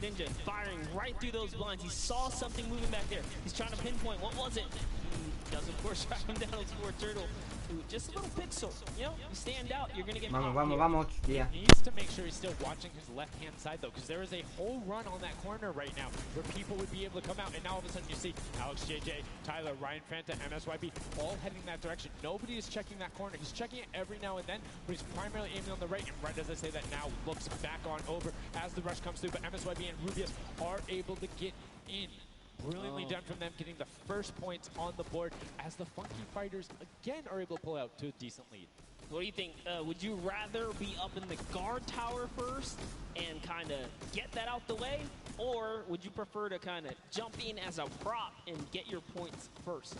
Ninja firing right through those blinds. He saw something moving back there. He's trying to pinpoint. What was it? He does, of course, track him down for Turtle. Just a little pixel. You know, you stand out, you're going to get popped here. Vamos, yeah. He needs to make sure he's still watching his left-hand side, though, because there is a whole run on that corner right now where people would be able to come out, and now all of a sudden you see Alex, JJ, Tyler, Ryan Fanta, MSYB all heading that direction. Nobody is checking that corner. He's checking it every now and then, but he's primarily aiming on the right, and right as I say that now looks back on over as the rush comes through, but MSYB and Rubius are able to get in. Brilliantly done from them, getting the first points on the board as the Funky Fighters again are able to pull out to a decent lead. What do you think? Would you rather be up in the guard tower first and kind of get that out the way? Or would you prefer to kind of jump in as a prop and get your points first?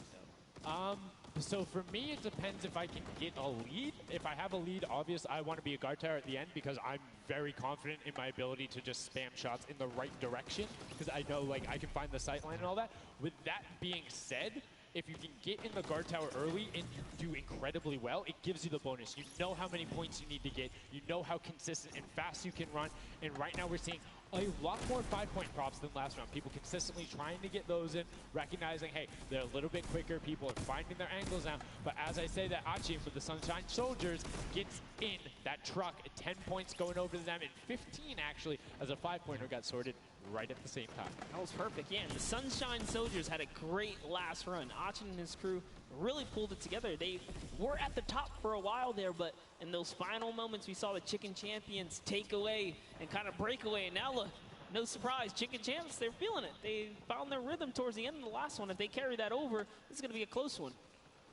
So for me, it depends if I can get a lead. If I have a lead, obviously I want to be a guard tower at the end because I'm very confident in my ability to just spam shots in the right direction because I know like I can find the sight line and all that. With that being said, if you can get in the guard tower early and you do incredibly well, it gives you the bonus. You know how many points you need to get. You know how consistent and fast you can run. And right now we're seeing a lot more 5-point props than last round. People consistently trying to get those in, recognizing, hey, they're a little bit quicker. People are finding their angles now. But as I say that, Achi for the Sunshine Soldiers gets in that truck. 10 points going over to them, and 15 actually, as a 5-pointer got sorted right at the same time. That was perfect. Yeah, and the Sunshine Soldiers had a great last run. Achin and his crew really pulled it together. They were at the top for a while there, but in those final moments, we saw the Chicken Champions take away and kind of break away. And now look, no surprise, Chicken Champs, they're feeling it. They found their rhythm towards the end of the last one. If they carry that over, this is going to be a close one.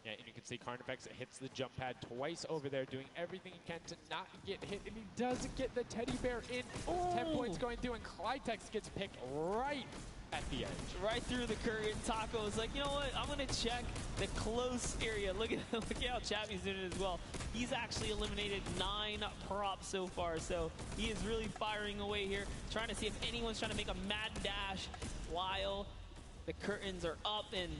Yeah, and you can see Carnifex hits the jump pad twice over there, doing everything he can to not get hit, and he does get the teddy bear in. 10 points going through, and Clytex gets picked right at the edge. Right through the curtain. Taco was like, you know what, I'm going to check the close area. Look at how Chappie's doing it as well. He's actually eliminated 9 props so far, so he is really firing away here, trying to see if anyone's trying to make a mad dash while the curtains are up, and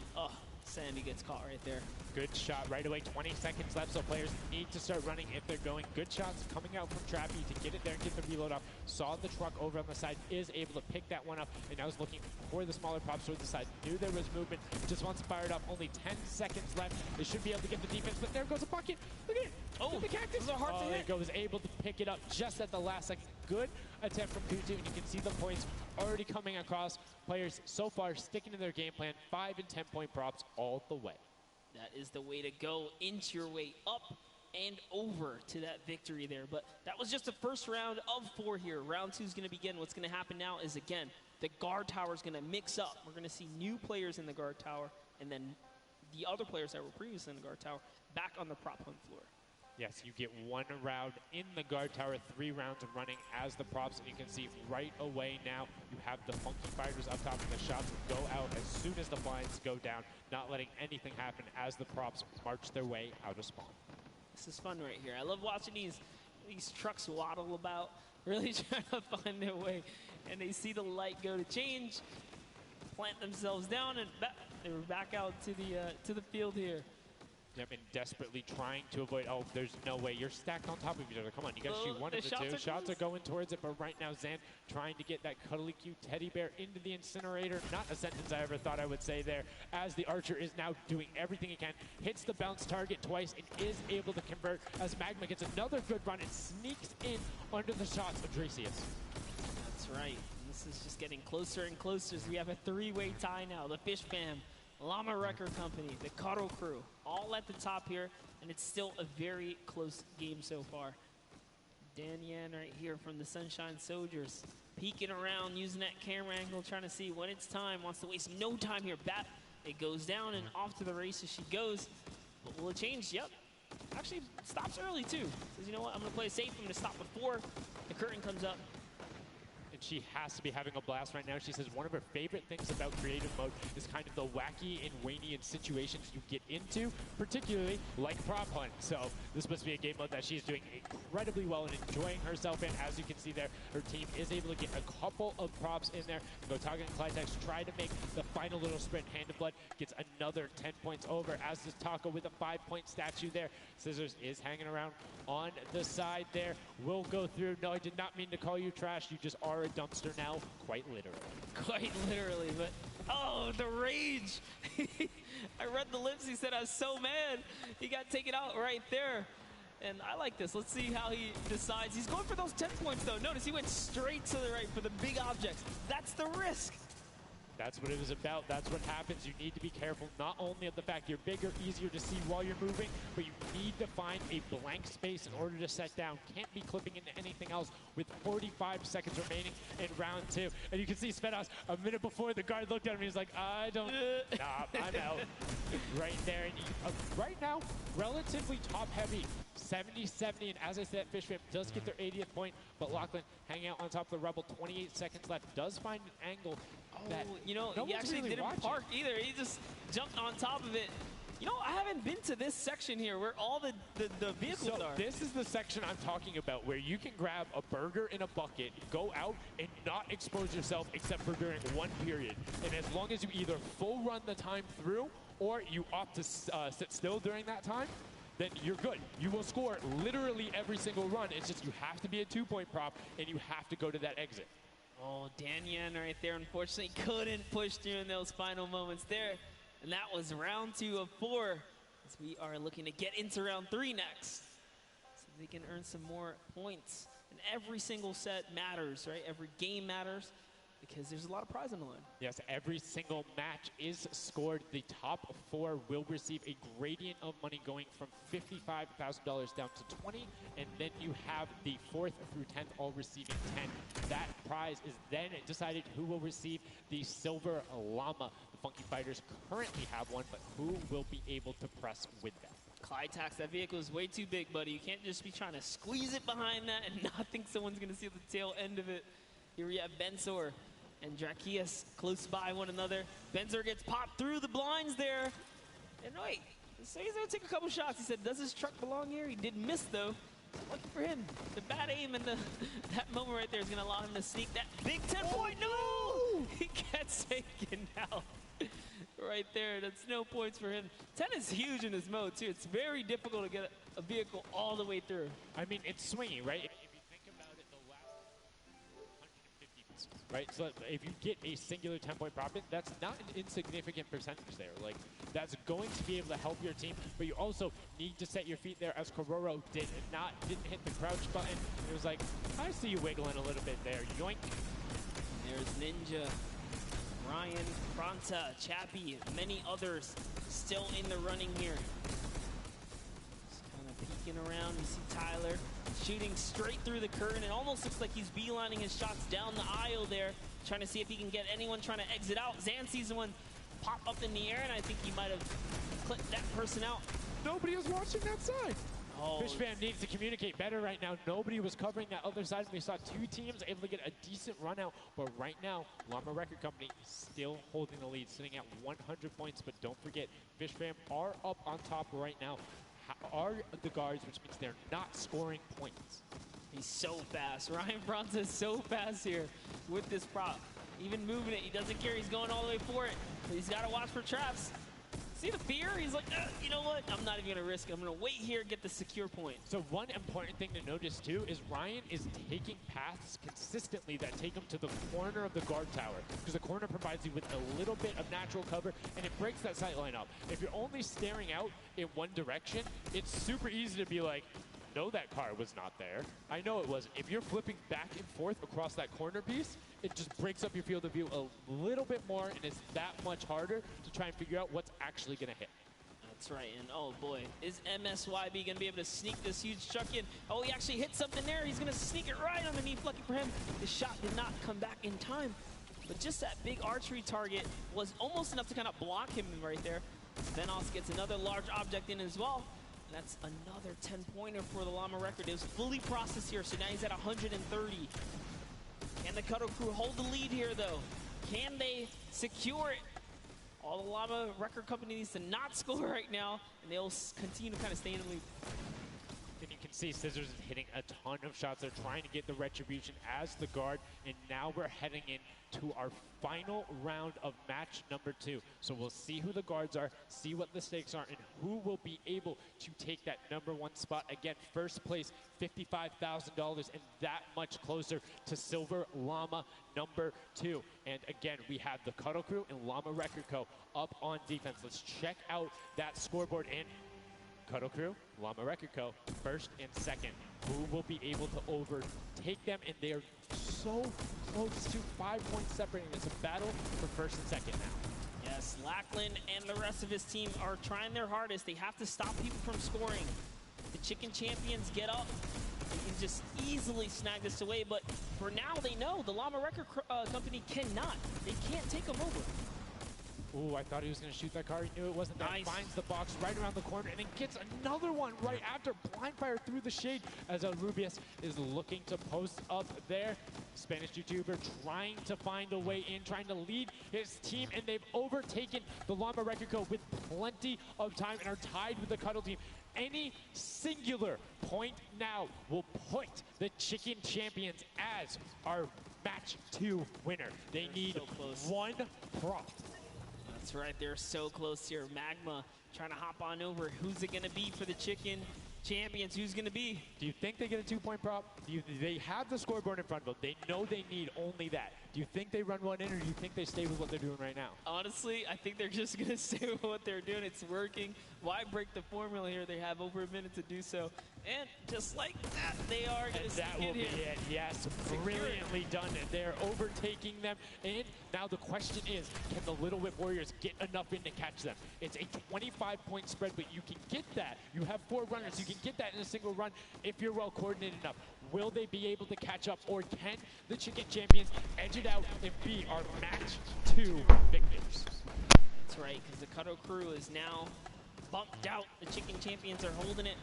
Sandy gets caught right there. Good shot right away, 20 seconds left, so players need to start running if they're going. Good shots coming out from Trappy to get it there and get the reload off. Saw the truck over on the side, is able to pick that one up, and now is looking for the smaller props towards the side. Knew there was movement, just wants to fire it up. Only 10 seconds left. They should be able to get the defense, but there goes a bucket. Look at it. Oh, the cactus. those are hard to hit. Was able to pick it up just at the last second. Good attempt from Kutu, and you can see the points already coming across. Players so far sticking to their game plan, 5 and 10 point props all the way. That is the way to go. Inch your way up and over to that victory there. But that was just the first round of 4 here. Round 2 is going to begin. What's going to happen now is, again, the guard tower is going to mix up. We're going to see new players in the guard tower, and then the other players that were previously in the guard tower back on the prop hunt floor. Yes, you get 1 round in the guard tower, 3 rounds of running as the props, and you can see right away now you have the Funky Fighters up top, and the shots go out as soon as the blinds go down, not letting anything happen as the props march their way out of spawn. This is fun right here. I love watching these trucks waddle about, really trying to find their way, and they see the light go to change, plant themselves down, and they were back out to the field here. Yep, and desperately trying to avoid, there's no way. You're stacked on top of each other. Come on, you got to shoot one of the 2. Shots are going towards it, but right now Zan trying to get that cuddly cute teddy bear into the incinerator. Not a sentence I ever thought I would say there, as the archer is now doing everything he can. Hits the bounce target twice and is able to convert as Magma gets another good run and sneaks in under the shots of Dracius. That's right. And this is just getting closer and closer as we have a 3-way tie now. The Fish Fam, Llama Record Company, the Cuddle Crew, all at the top here, and it's still a very close game so far. Dan Yan right here from the Sunshine Soldiers, peeking around, using that camera angle, trying to see when it's time, wants to waste no time here. It goes down and off to the races she goes. But will it change? Yep. Actually, stops early too. Says, you know what, I'm gonna play it safe, I'm gonna stop before the curtain comes up. And she has to be having a blast right now. She says one of her favorite things about creative mode is kind of the wacky and wanian situations you get into, particularly like prop hunt. So this must be a game mode that she's doing incredibly well and enjoying herself in. As you can see there, her team is able to get a couple of props in there. Gotaga and Clytex try to make the final little sprint. Hand of Blood gets another 10 points over, as does Taco with a 5-point statue there. Scissors is hanging around on the side there. Will go through. No, I did not mean to call you trash. You just already a dumpster now, quite literally. Quite literally, but oh, the rage. I read the lips, he said, I was so mad. He got taken out right there. And I like this. Let's see how he decides. He's going for those 10 points, though. Notice he went straight to the right for the big objects. That's the risk. That's what it was about. That's what happens. You need to be careful not only of the fact you're bigger, easier to see while you're moving, but you need to find a blank space in order to set down. Can't be clipping into anything else with 45 seconds remaining in round 2. And you can see Svetos a minute before the guard looked at him. He's like, I don't, nah, I'm out. Right there. And right now, relatively top heavy. 70-70, and as I said, Fishfam does get their 80th point, but Lachlan hanging out on top of the Rebel, 28 seconds left, does find an angle that you know, no he actually really didn't watching. park either. He just jumped on top of it. You know, I haven't been to this section here where all the vehicles are. This is the section I'm talking about, where you can grab a burger in a bucket, go out, and not expose yourself except for during one period. And as long as you either full run the time through, or you opt to sit still during that time, then you're good. You will score literally every single run. It's just you have to be a 2-point prop, and you have to go to that exit. Oh, Dan Yen right there, unfortunately, couldn't push through in those final moments there. And that was round 2 of 4, as we are looking to get into round 3 next. So they can earn some more points. And every single set matters, right? Every game matters, because there's a lot of prize on the line. Yes, every single match is scored. The top 4 will receive a gradient of money going from $55,000 down to 20, and then you have the 4th through 10th all receiving 10. That prize is then decided who will receive the Silver Llama. The Funky Fighters currently have one, but who will be able to press with them? Clytax, that vehicle is way too big, buddy. You can't just be trying to squeeze it behind that and not think someone's going to see the tail end of it. Here we have Bensor and Drakias close by one another. Bensor gets popped through the blinds there. And wait, so he's gonna take a couple shots. He said, does this truck belong here? He did miss though. Lucky for him. The bad aim and that moment right there is gonna allow him to sneak that big 10-point. No! He gets taken out. Right there, that's no points for him. 10 is huge in this mode too. It's very difficult to get a vehicle all the way through. I mean, it's swingy, right? If you think about it, the last 150, right? So if you get a singular 10-point profit, that's not an insignificant percentage there. Like, that's going to be able to help your team, but you also need to set your feet there, as Kororo didn't hit the crouch button. It was like, I see you wiggling a little bit there. Yoink. There's Ninja, Ryan, Fronta, Chappie, and many others still in the running here. Just kind of peeking around. You see Tyler shooting straight through the curtain. It almost looks like he's beelining his shots down the aisle there, trying to see if he can get anyone trying to exit out. Zan sees one pop up in the air, and I think he might have clipped that person out. Nobody was watching that side. Oh. Fishfam needs to communicate better right now. Nobody was covering that other side. We saw 2 teams able to get a decent run out, but right now, Llama Record Company still holding the lead, sitting at 100 points. But don't forget, Fishfam are up on top right now. Are the guards, which means they're not scoring points. He's so fast. Ryan Fronta is so fast here with this prop. Even moving it, he doesn't care. He's going all the way for it. But he's got to watch for traps. See the fear? He's like, you know what? I'm not even going to risk it. I'm going to wait here and get the secure point. So one important thing to notice, too, is Ryan is taking paths consistently that take him to the corner of the guard tower, because the corner provides you with a little bit of natural cover, and it breaks that sight line up. If you're only staring out in one direction, it's super easy to be like, no, that car was not there. I know it wasn't. If you're flipping back and forth across that corner piece, it just breaks up your field of view a little bit more, and it's that much harder to try and figure out what's actually going to hit. That's right, and oh boy, is MSYB going to be able to sneak this huge truck in? Oh, he actually hit something there. He's going to sneak it right underneath. Lucky for him, the shot did not come back in time. But just that big archery target was almost enough to kind of block him right there. Venos gets another large object in as well. That's another 10-pointer for the Llama Record. It was fully processed here, so now he's at 130. Can the Cuddle Crew hold the lead here, though? Can they secure it? All the Llama Record Company needs to not score right now, and they'll continue to kind of stay in the lead. And you can See, Scissors is hitting a ton of shots. They're trying to get the retribution as the guard, and now we're heading into our final round of match number 2. So we'll see who the guards are, see what the stakes are, and who will be able to take that #1 spot. Again, first place, $55,000, and that much closer to Silver Llama #2. And again, we have the Cuddle Crew and Llama Record Co. up on defense. Let's check out that scoreboard. And Cuddle Crew, Llama Record Co., first and second. Who will be able to overtake them? And they are so close to 5 points separating. It's a battle for first and second now. Yes, Lackland and the rest of his team are trying their hardest. They have to stop people from scoring. The Chicken Champions get up. They can just easily snag this away, but for now they know the Llama Record Company cannot. They can't take them over. Ooh, I thought he was going to shoot that car. He knew it wasn't. Nice. That finds the box right around the corner and then gets another one right after. Blind fire through the shade as Rubius is looking to post up there. Spanish YouTuber trying to find a way in, trying to lead his team, and they've overtaken the Llama Record Co. with plenty of time and are tied with the Cuddle team. Any singular point now will put the Chicken Champions as our match 2 winner. They need so one prop. That's right, they're so close here. Magma trying to hop on over. Who's it going to be for the Chicken Champions? Who's going to be? Do you think they get a 2-point prop? They have the scoreboard in front of them. They know they need only that. Do you think they run one in, or do you think they stay with what they're doing right now? Honestly, I think they're just going to stay with what they're doing. It's working. Why break the formula here? They have over a minute to do so. And just like that, they are going to sneak that will be it. Yes, brilliantly done. They're overtaking them. And now the question is, can the Little Whip Warriors get enough in to catch them? It's a 25-point spread, but you can get that. You have 4 runners. You can get that in a single run if you're well coordinated enough. Will they be able to catch up, or can the Chicken Champions edge it out and be our match 2 victors? That's right, because the Cuddle Crew is now bumped out. The Chicken Champions are holding it.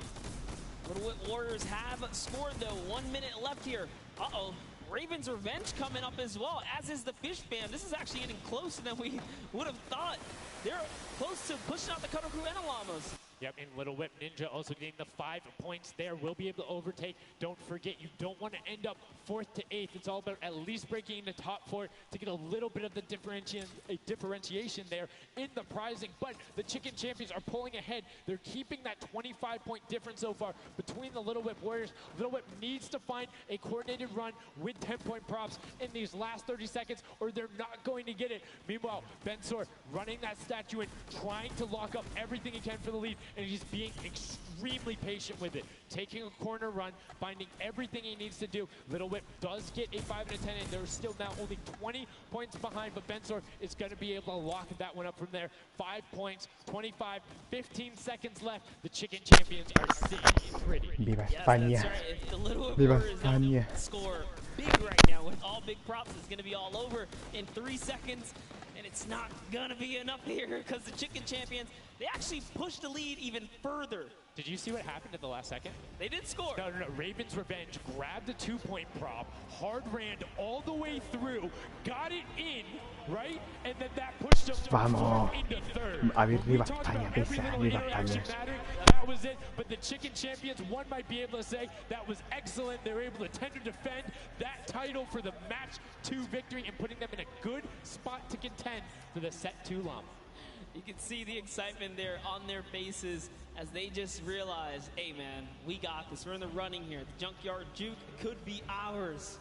Little Whip Warriors have scored, though. 1 minute left here. Uh-oh. Raven's Revenge coming up as well, as is the Fish Fam. This is actually getting closer than we would have thought. They're close to pushing out the Cuddle Crew and the Llamas. Yep, and Little Whip Ninja also getting the 5 points there. Will be able to overtake. Don't forget, you don't want to end up 4th to 8th. It's all about at least breaking into top 4 to get a little bit of the differentiation there in the prizing. But the Chicken Champions are pulling ahead. They're keeping that 25-point difference so far between the Little Whip Warriors. Little Whip needs to find a coordinated run with 10-point props in these last 30 seconds, or they're not going to get it. Meanwhile, Bensor running that statue and trying to lock up everything he can for the lead, and he's being extremely patient with it. Taking a corner run, finding everything he needs to do. Little Whip does get a 5 and a 10, and they're still now only 20 points behind, but Bensor is going to be able to lock that one up from there. 5 points, 25, 15 seconds left. The Chicken Champions are sitting pretty. Viva Yes, España. that's right. If the Little Whip Viva Warriors don't España. score big right now with all big props, it's going to be all over in 3 seconds. And it's not going to be enough here because the Chicken Champions, they actually pushed the lead even further. Did you see what happened at the last second? They did score. No. Raven's Revenge grabbed a 2-point prop, hard ran all the way through, got it in, right? And then that pushed him Vamos. into 3rd. A ver, We viva talked España, about every pesa, little viva interaction España. mattering. That was it. But the Chicken Champions, one might be able to say that was excellent. They were able to tender defend that title for the match 2 victory and putting them in a good spot to contend for the set 2 Llama. You can see the excitement there on their faces as they just realize, hey man, we got this. We're in the running here. The Junkyard Juke could be ours.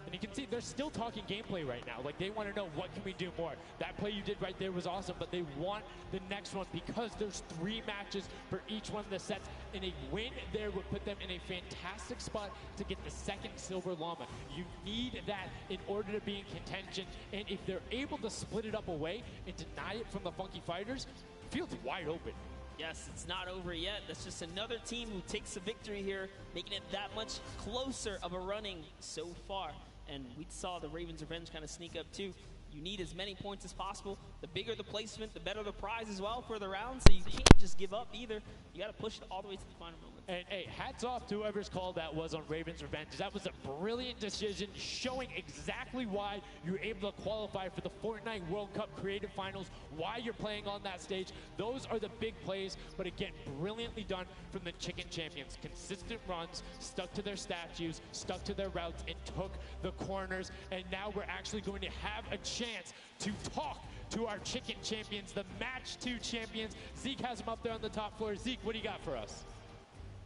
And you can see they're still talking gameplay right now. Like, they want to know, what can we do more? That play you did right there was awesome, but they want the next one because there's 3 matches for each one of the sets, and a win there would put them in a fantastic spot to get the 2nd Silver Llama. You need that in order to be in contention, and if they're able to split it up away and deny it from the Funky Fighters, the field's wide open. Yes, it's not over yet. That's just another team who takes a victory here, making it that much closer of a running so far. And we saw the Ravens Revenge kind of sneak up too. You need as many points as possible. The bigger the placement, the better the prize as well for the round. So you can't just give up either. You got to push it all the way to the final moment. And hey, hats off to whoever's call that was on Raven's Revenge. That was a brilliant decision, showing exactly why you're able to qualify for the Fortnite World Cup Creative Finals, why you're playing on that stage. Those are the big plays, but again, brilliantly done from the Chicken Champions. Consistent runs, stuck to their statues, stuck to their routes, and took the corners. And now we're actually going to have a chance to talk to our Chicken Champions, the Match 2 champions. Zeke has them up there on the top floor. Zeke, what do you got for us?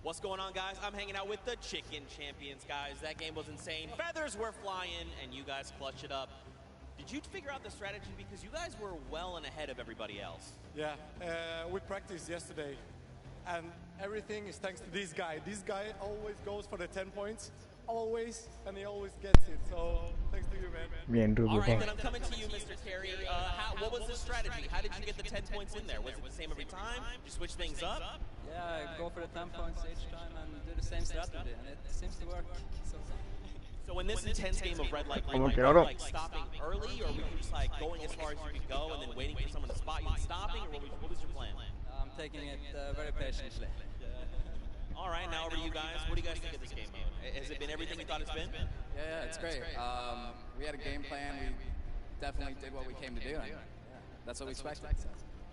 What's going on, guys? I'm hanging out with the Chicken Champions, guys. That game was insane. Feathers were flying, and you guys clutched it up. Did you figure out the strategy? Because you guys were well and ahead of everybody else. Yeah, we practiced yesterday, and everything is thanks to this guy. This guy always goes for the 10 points, always, and he always gets it. So, thanks to you, man. Bien, All right, then I'm coming to you, Mr. Carey. What was the strategy? How did you get the 10 points in there? Was it the same every time? Did you switch things up? Yeah, go for the 10 points each time and do the same strategy, and it seems to work. So in this intense game of red light, Como green que light, were oro. you like stopping early, or were you just like going as far as you could go and then waiting for someone to spot you and stopping, or what was your plan? I'm taking it very patiently. All right, now over to you guys. What do you guys think of this game mode? Has it been everything you thought it's been? Yeah, it's great. We had a game plan. We definitely did what we came to do, and that's what we expected. So.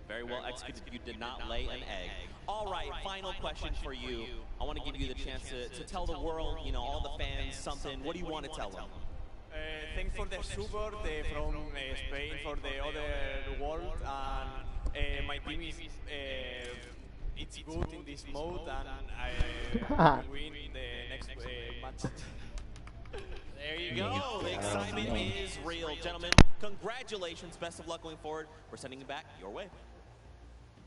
Very well executed. You did not lay an egg. All right, final question for you. I want to give you the chance to tell the world, you know, all the fans something. What do you want to tell them? Thanks for the support from Spain for the other world, and my team is it's good in this mode, and I will win the next match. There you go. The excitement is real, gentlemen. Congratulations. Best of luck going forward. We're sending it back your way.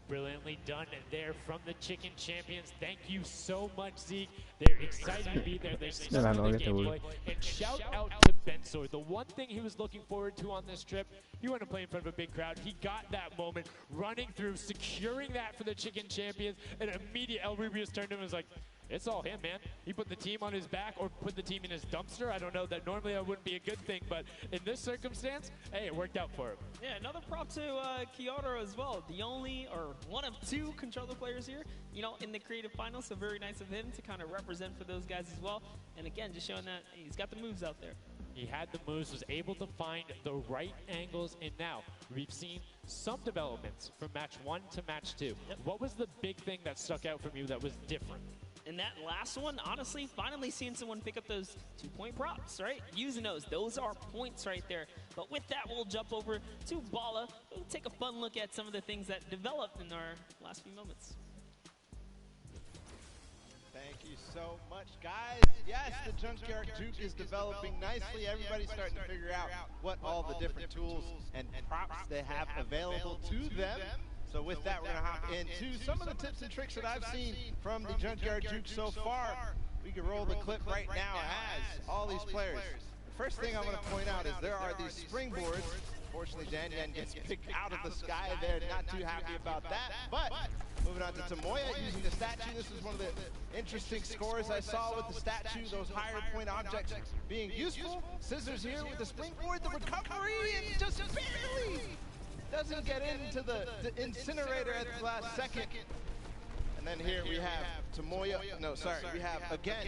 Brilliantly done there from the Chicken Champions. Thank you so much, Zeke. They're excited to be there. They're stuck in the gameplay. And shout out to Bensor. The one thing he was looking forward to on this trip, he wanted to play in front of a big crowd. He got that moment, running through, securing that for the Chicken Champions, and immediately El Rubius turned to him and was like, it's all him, man. He put the team on his back or put the team in his dumpster. I don't know. That normally that wouldn't be a good thing, but in this circumstance, hey, it worked out for him. Yeah, another prop to Kyoto as well. The only, or one of two controller players here, you know, in the creative finals. So very nice of him to kind of represent for those guys as well. And again, just showing that he's got the moves out there. He had the moves, was able to find the right angles, and now we've seen some developments from match 1 to match 2. Yep. What was the big thing that stuck out from you that was different? And that last one, honestly, finally seeing someone pick up those 2-point props, right? Using those are points right there. But with that, we'll jump over to Bala. We'll take a fun look at some of the things that developed in our last few moments. Thank you so much, guys. Yes, the Junkyard Juke is developing nicely. Everybody's starting to figure out what all the different tools and props they have available to them. So with that, we're going to hop into some of the tips and tricks that I've seen from the Junkyard Juke so far. We can roll the clip right now as all these players. The first thing I want to point out is there are these springboards. Unfortunately, Dan gets picked out of the sky there. Not too happy about that. But moving on to Tomoya using the statue. This is one of the interesting scores I saw with the statue. Those higher point objects being useful. Scissors here with the springboard. The recovery and just barely doesn't get into the incinerator at the last second. And then here we have Tomoya. No, sorry. We have, again,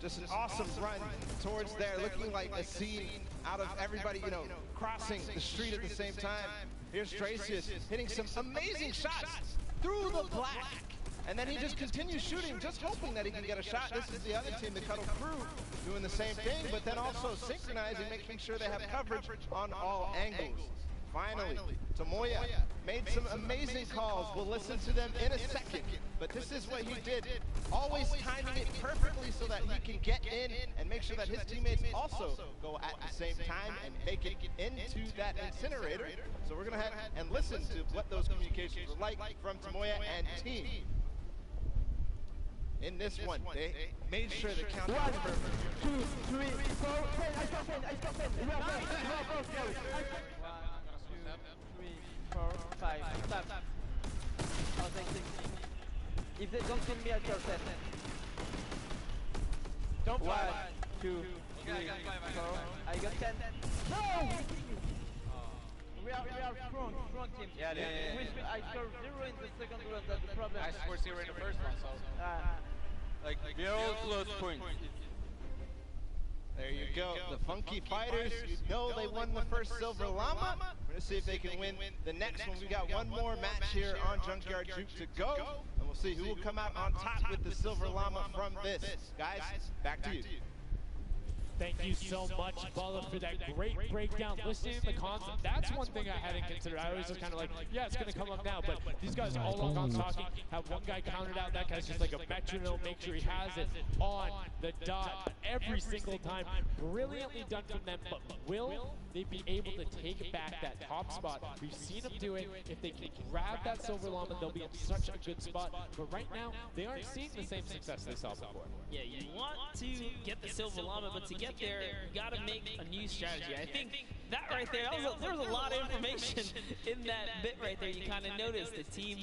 just an awesome run towards there, looking like a scene out of everybody, you know, crossing the street at the same time. Here's Tracius hitting some amazing shots through the black. And then he just continues shooting, just hoping that he can get a shot. This is the other team, the Cuddle Crew, doing the same thing, but then also synchronizing, making sure they have coverage on all angles. Finally, Tomoya made some amazing calls. We'll listen to them in a second, but this is what he did, always timing it perfectly so that he can get in and make sure that his teammates also go at the same time and make it into that incinerator. So we're going to head and listen to what those communications were like from Tomoya and team. In this one, they made sure the countdown was perfect. 2, 3, 4, 10, I stop 10, I stop 10. 1, 2, 3, 4, 5, stop. I'll take 6. If they don't kill me, I'll kill 10. Don't 1, 2, 3, 4, I got 10. No! are strong team. Yeah, I scored 0 in the second round, that's the problem. I scored 0 in the first one, so like we're all close points. There you go. The Funky Fighters, you know they won the first Silver Llama. We're gonna see if they can win the next one. We got one more match here on Junkyard Juke to go, and we'll see who will come out on top with the Silver Llama from this. Guys, back to you. Thank you so much, Bala, for that great breakdown. Listening to the concept, that's one thing I hadn't considered. I always was kind of like, yeah, it's going to come up now, but these guys all along on talking, have one guy counted out, that guy's just like a metronome, make sure he has it on the dot every single time. Brilliantly done from them, but will they be able to take back that top spot? We've seen them do it. If they can grab that Silver Llama, they'll be in such a good spot. But right now, they aren't seeing the same success they saw before. Yeah, you want to get the Silver Llama, but to get there, you got to make a new strategy. I think that right there, there was a lot of information in that bit right there. You kind of noticed the team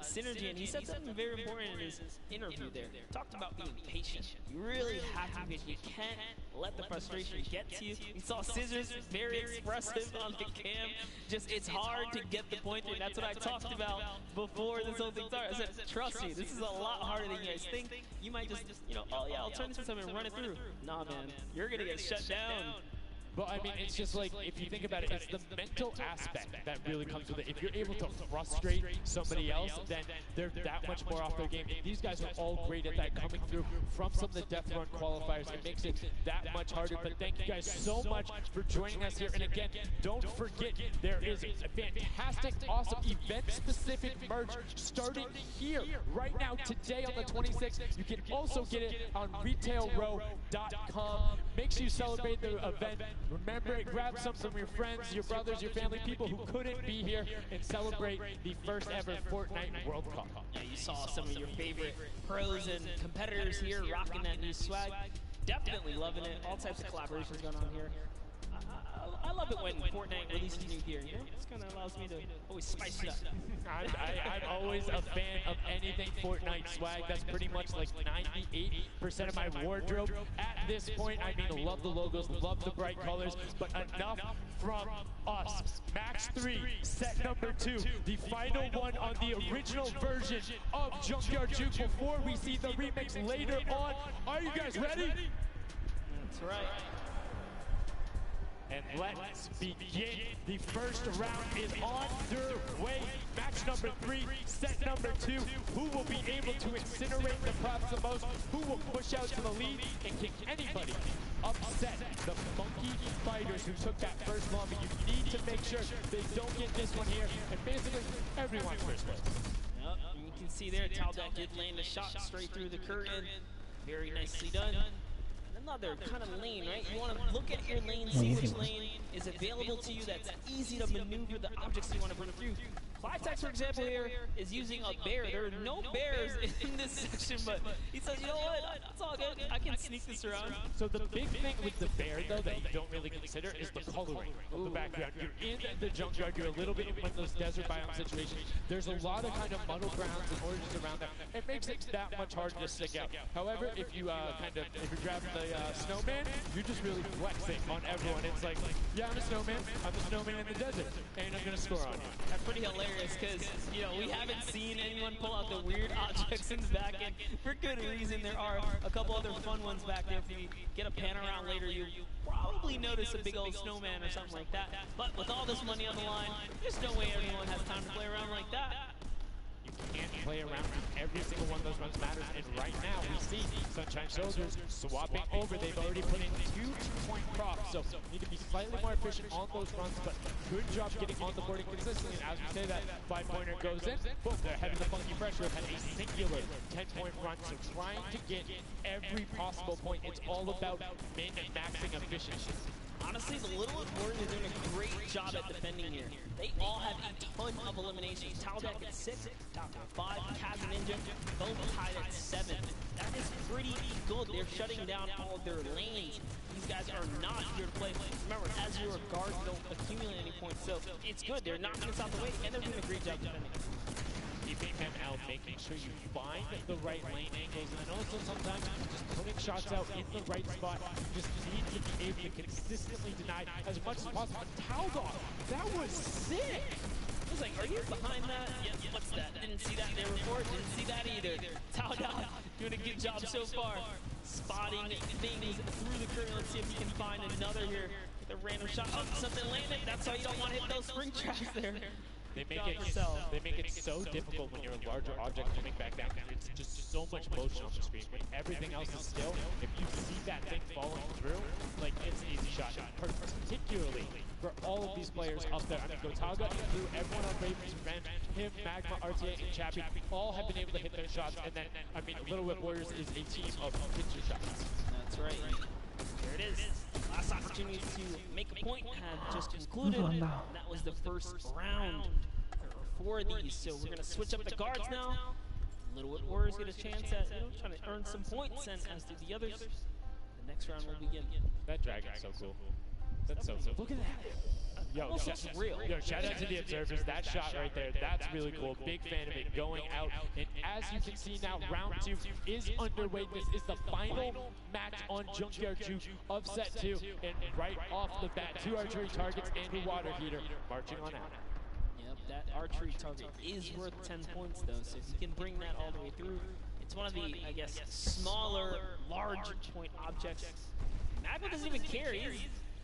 synergy, and he said something very important in his interview there. Talked about being patient. You really have to be patient. You can't let the frustration get to you. We saw Scissors, very expressive on the cam. Just, it's hard to get the point through. That's what I talked about before this whole thing started. I said, trust me, this is a lot harder than you guys think. You might just, you know, oh yeah, I'll turn this into something and run it through. Nah, man, you're going to get shut down. But I mean, it's just like, if you think about it, it's the mental aspect that really comes with it. If you're able to frustrate somebody else, then they're that much more off their game. And these guys are all great at that, coming through from some of the Death Run qualifiers. It makes it that much harder. But thank you guys so much for joining us here. And again, don't forget, there is a fantastic, awesome event-specific merch starting here right now, today on the 26th. You can also get it on retailrow.com. Make sure you celebrate the event. Remember it, grab some from your friends, your brothers, your family, people who couldn't be here, and celebrate the first ever Fortnite World Cup. Yeah, you saw some of your favorite pros and competitors here rocking that new swag. Definitely loving it. All types of collaborations going on here. I love it when Fortnite releases new gear, you know? This kind of allows me to always spice it up. I'm always a fan of anything Fortnite swag. That's pretty much like 98% of my wardrobe. At this point, I mean, love the logos, love the bright colors, but enough from us. Match 3, set number 2, the final one on the original version of Junkyard Juke before we see the remix later on. Are you guys ready? That's right. And let's begin. The first round is underway. Match number 3, set number 2. Who will be able to incinerate the props the most? Who will push out to the lead and can anybody upset the Funky Fighters who took that first llama? You need to make sure they don't get this one here. And basically, everyone's first place. Yep, and you can see there, Taldeck did land a shot straight through the curtain. Very nicely done. Another kind of lane, right? You want to look at your lane, see which lane is available to you that's easy to maneuver the objects you want to bring through. Clitex, for example, here is using a bear. There are no bears in this section, but he says, you know what, it's all good. I can sneak this around. So the big thing with the bear, though, that you don't really consider is the coloring of the background. You're in the junkyard, you're a little bit in one of those desert biome situations. There's a lot of kind of muddle grounds and origins around that. It makes it that much harder to stick out. However, if you if you're grabbing the snowman, you're just really flexing on everyone. It's like, yeah, I'm a snowman in the desert, and I'm gonna score on you. That's pretty hilarious. Because, you know, we haven't seen anyone pull out the weird objects in the back end. For good reason, there are a couple other fun ones back there. If you get a pan around later, you probably notice a big old snowman or something like that. But with all this money on the line, there's no way everyone has time to play around like that. You can't play around with every single one of those runs matters, and right now we see Sunshine Soldiers swapping over. They've already put in 2 2-point props, so need to be slightly more efficient on those runs, but good job getting on the boarding consistently. And as we say that 5-pointer goes in, boom, they're ahead of the Funky Pressure, had a singular 10-point run, so trying to get every possible point. It's all about min and maxing efficiency. Honestly, the Little Warriors are doing a great job at defending here. They all have a ton of eliminations. Taldeck at 6, Top 5, Kaz and Ninja, both tied at 7. That is pretty good. They're shutting down all of their lanes. These guys are not here to play. Remember, as your guards don't accumulate any points, so it's good. They're knocking us out the way, and they're doing a great job defending. The keeping them out, making sure you find the right lane angles, and also sometimes just putting shots out in the right spot. You just need to be able to consistently deny as much as possible. But Taldog, that was sick! I was like, are you behind that? Yeah, what's that? Didn't see that there before. Didn't see that either. Taldog doing a good job so far. Spotting things through the curtain. Let's see if he can find another here. With a random shot. Oh, something landed. That's why you don't want to hit those spring traps there. They make it so difficult when you're a larger object coming back down. It's just so much motion on the screen. When everything else is still, if you see that thing falling through, like, it's an easy shot. Particularly for all of these players up there. I mean, Gotaga and Blue, everyone on Raven's Revenge, him, Magma, RTA, and Chappie, all have been able to hit their shots. And then, I mean, Little Whip Warriors is a team of picture shots. That's right. There it is. Last opportunity to make a point had just concluded. And that was the first round for these. So we're going to switch up the guards now. Little Whip Warriors get a chance at trying to earn some points, and as do the others. The next round will begin. That dragon's so cool. That's so cool. Look at that. Yo, shout out to the observers. That shot right there, that's really cool. Big fan of it going out. And as you can see now, round 2 is underway. This is the final match on Junkyard Juke of set 2. And right off the bat, 2 archery targets and a water heater marching on out. Yep, that archery target is worth 10 points though. So if you can bring that all the way through, it's one of the, I guess, smaller, large point objects. Magma doesn't even care. He's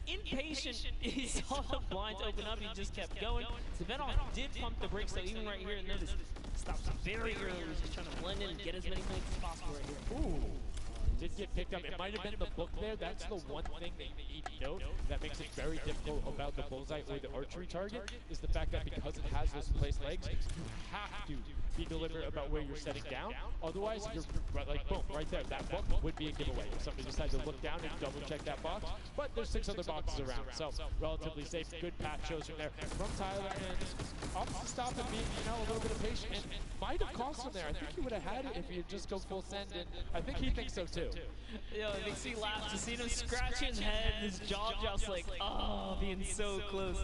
impatient. He saw the blinds open up. He just kept going. Savenoff did pump the brakes though, even right here. And notice, stops very early. He's just trying to blend in and get as many points as possible right here. Ooh. Did get picked up. It might have been the book there. That's the one thing that you need to note that makes it very difficult about the bullseye or the archery target, is the fact that because it has those placed legs, you have to be deliberate about where you're setting down. Otherwise, you're like, boom, right there. That book would be a giveaway if somebody decided to look down and double check that box. But there's 6 other boxes around, so relatively safe. Good path shows from there from Tyler, and opts to stop and be, a little bit of patience. And might have cost him there. I think he would have had it if he'd just go full send, and I think he thinks so too. Yo, it makes me laugh to see him scratch his head, his jaw just like, oh, being so close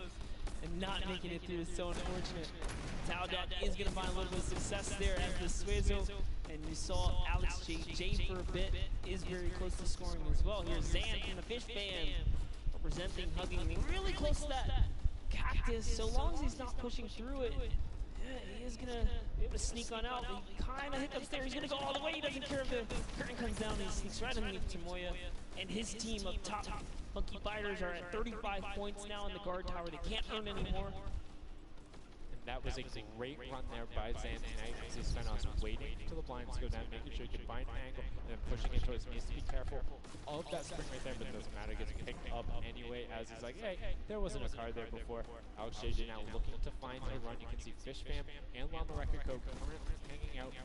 and not making it through is so unfortunate. Taldog is going to find a little bit of success there as the Swizzle, and you saw Alex J for a bit is very close to scoring as well. Here's Zan from the Fish Band representing, hugging me really close to that cactus. So long as he's not pushing through it, he is going to be able to sneak on out. He kind of hiccups there. He's going to go all the way. He doesn't care if the curtain comes down. He sneaks right underneath Tamoya. And his team of top Funky Fighters are at 35 points now in the guard tower. They can't earn anymore. That was a great run there by Zan tonight as he spent on waiting till the blinds go down, making sure he can find an angle, and then pushing into his needs to be careful of that spring right there, but it doesn't matter, it gets picked up anyway as he's like, hey, there wasn't a card there before. Alex JJ now looking to find a run. You can see Fish Fam and On the Record Code currently hanging out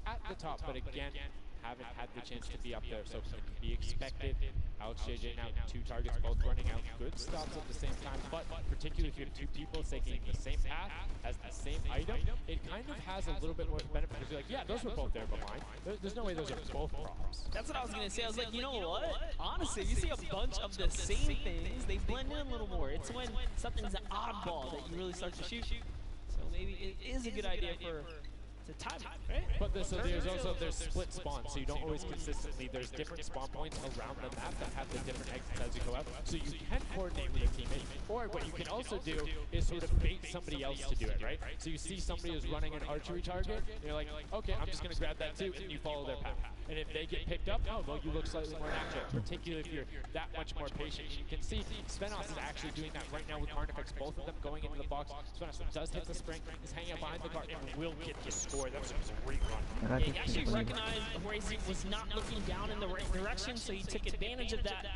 at the top, but again, haven't had the chance to be up there, so it can be expected. Alex JJ now 2 targets, both running out. Good stops at the same time, but particularly if you have 2 people taking the same path as the same item, it kind of has a little bit more benefit because you're like, yeah, those were both there, but mine. There's no way those are both props. That's what I was going to say. I was like, you know what? Honestly, if you see a bunch of the same things, they blend in a little more. It's when something's an oddball that you really start to shoot. So maybe it is a good idea to time it, right? But there's split spawns, so you don't always consistently, there's different spawn points around the map that have the different exits as you go out, so you can coordinate with a teammate, or what you can also do is sort of bait somebody else to do it, right? So you see somebody is running an archery target, and you're like, okay, I'm just going to grab that too, and you follow their path. And if they get picked up, oh, well, you look slightly more natural, particularly if you're that much more patient. You can see Spenos is actually doing that right now with Carnifex, both of them going into the box. Spenos does hit the spring, is hanging up behind the guard, and will get the score. That was a great run. Yeah, he actually recognized where he was not looking down in the right direction, so he took advantage of that.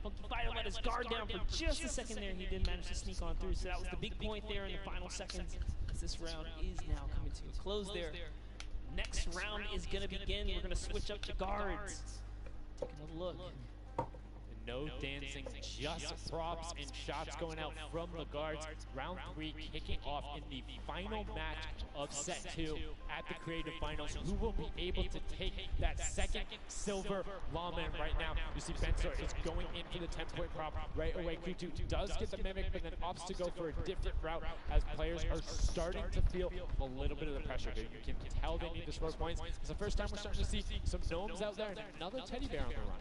Funky Fighter let his guard down for just a second there, and he did manage to sneak on through. So that was the big point there in the final seconds, as this round is now coming to a close there. Next round is going to begin. We're going to switch up to guards. Taking a look. And No dancing, just props and shots going out from the guards. Round 3 kicking off in the final match of set 2 at the Creative Finals. Who will be able to take that second silver llama? And right now, you see Bensor is going in for the 10-point prop right away. Kutu does get the mimic, but then opts to go for a different route as players are starting to feel a little bit of the pressure here. You can tell they need to score points. It's the first time we're starting to see some gnomes out there and another teddy bear on the run.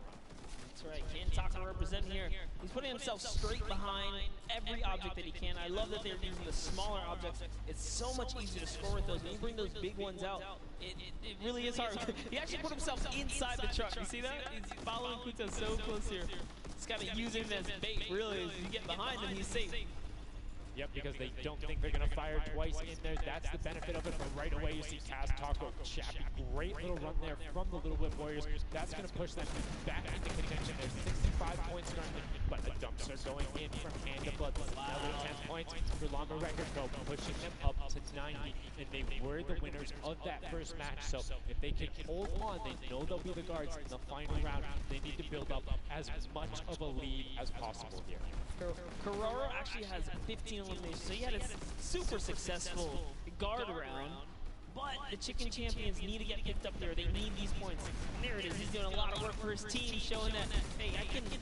That's right, Kantaka representing here. He's putting himself straight behind every object that he can. I love that they're using the smaller objects. It's so much easier to score with those. When you bring those big ones out, it really is hard. He actually put himself inside the truck. You see that? He's following Kuta so close here. He's got to use him as bait, really. As you get behind him, he's safe. Yep, because they don't think they're going to fire twice in there. That's the benefit of it. But right away, you see Taz Taco, Chappy. Great little run there from the Little Whip Warriors. That's going to push them back into contention. There's 65 points currently, but the dumps are going in from Hand to Blood. Another 10 points for Llama Record Go, pushing them up to 90. And they were the winners of that first match. So if they can hold on, they know they'll be the guards in the final round. They need to build up as much of a lead as possible here. Carraro actually has 15 eliminations, so he had a super successful guard round. But the Chicken Champions need to get picked up there. They need these points. And there it is. He's doing a lot of work for his team, showing that, hey,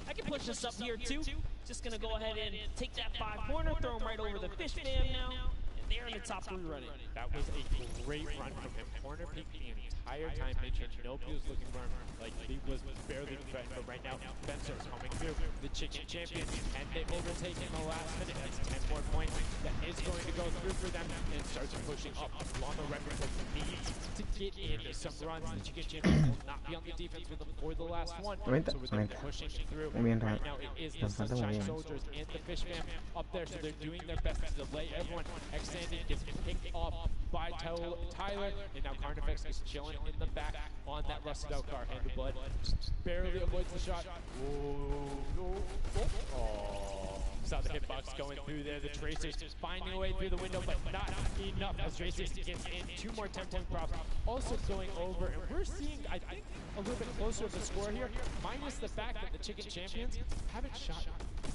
I can push this up here too. Just gonna go ahead and take that 5-pointer, throw him right over the Fish Fam now. And they're in the top 3 running. That was a great run from him. Corner peek the entire time. Made sure nobody was looking for him. Like, he was barely threatened, but right now, Bensor's coming through. The Chicken Champions, and they overtake in the last minute. That's 10 more points. That is going to go through for them and starts pushing up. Llama Record needs to get in some runs. The Chicken Champions will not be on the defense with them for the last one. So with them pushing through, right now it is the Sunshine Soldiers and the Fish Fam up there, so they're doing their best to delay everyone. Xandy gets picked off by Tyler, and now Carnifex is chilling in the back on that rusted out car. Hand of Blood barely avoids the shot. Saw the hitbox going through there. The Tracers finding a way through the window, but not enough as Tracers gets in. 2 more 10-point props also going over, and we're seeing, I think, a little bit closer of the score here, minus the fact that the Chicken Champions haven't shot.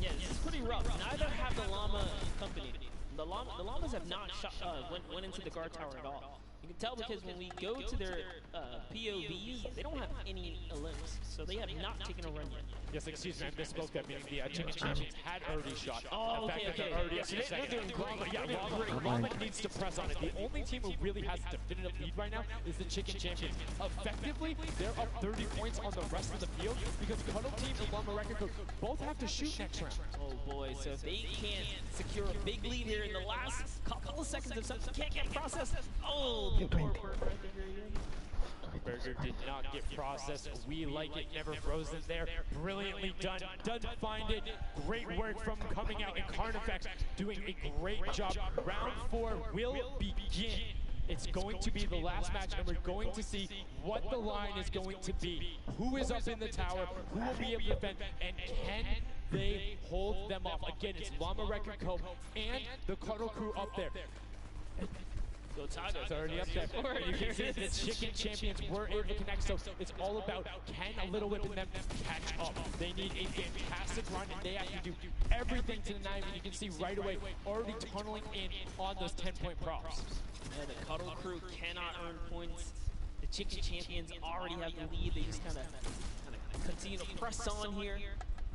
Yeah, this is pretty rough. Neither have the Llama Company. The Llamas have not shot, went into the guard tower at all. You can tell because when we go to their POVs, they don't have any elims, so they have not taken a run yet. Yes, excuse me, I misspoke that, meaning the Chicken Champions had already shot. Oh, the fact that they're already up in second. Llama needs to press on it. The only team who really has a definitive lead right now is the Chicken Champions. Effectively, they're up 30 points on the rest of the field because Cuddle Team and Llama Record both have to shoot next round. Oh boy, so if they can't secure a big lead here in the last couple of seconds of something, can't get processed. Oh, Burger did not get processed. We like it, never frozen there. Brilliantly done. Doesn't find it. Great work from coming out, and Carnifex doing a great job. Round 4 will begin. It's going to be the last match, and we're going to see what the line is going to be. Who is up in the tower? Who will be able to defend? And can they hold them off? Again, it's Llama Record Co. and the Cuddle Crew up there. It's already up there. You can see the Chicken Champions were able to connect, so it's all about can a Little Whip and them catch up. They need a fantastic run, and they have to do everything to deny them. You can see right away already tunneling in on those 10-point props. Yeah, the Cuddle Crew cannot earn points. The Chicken Champions already have the lead. They just kind of continue to press on here.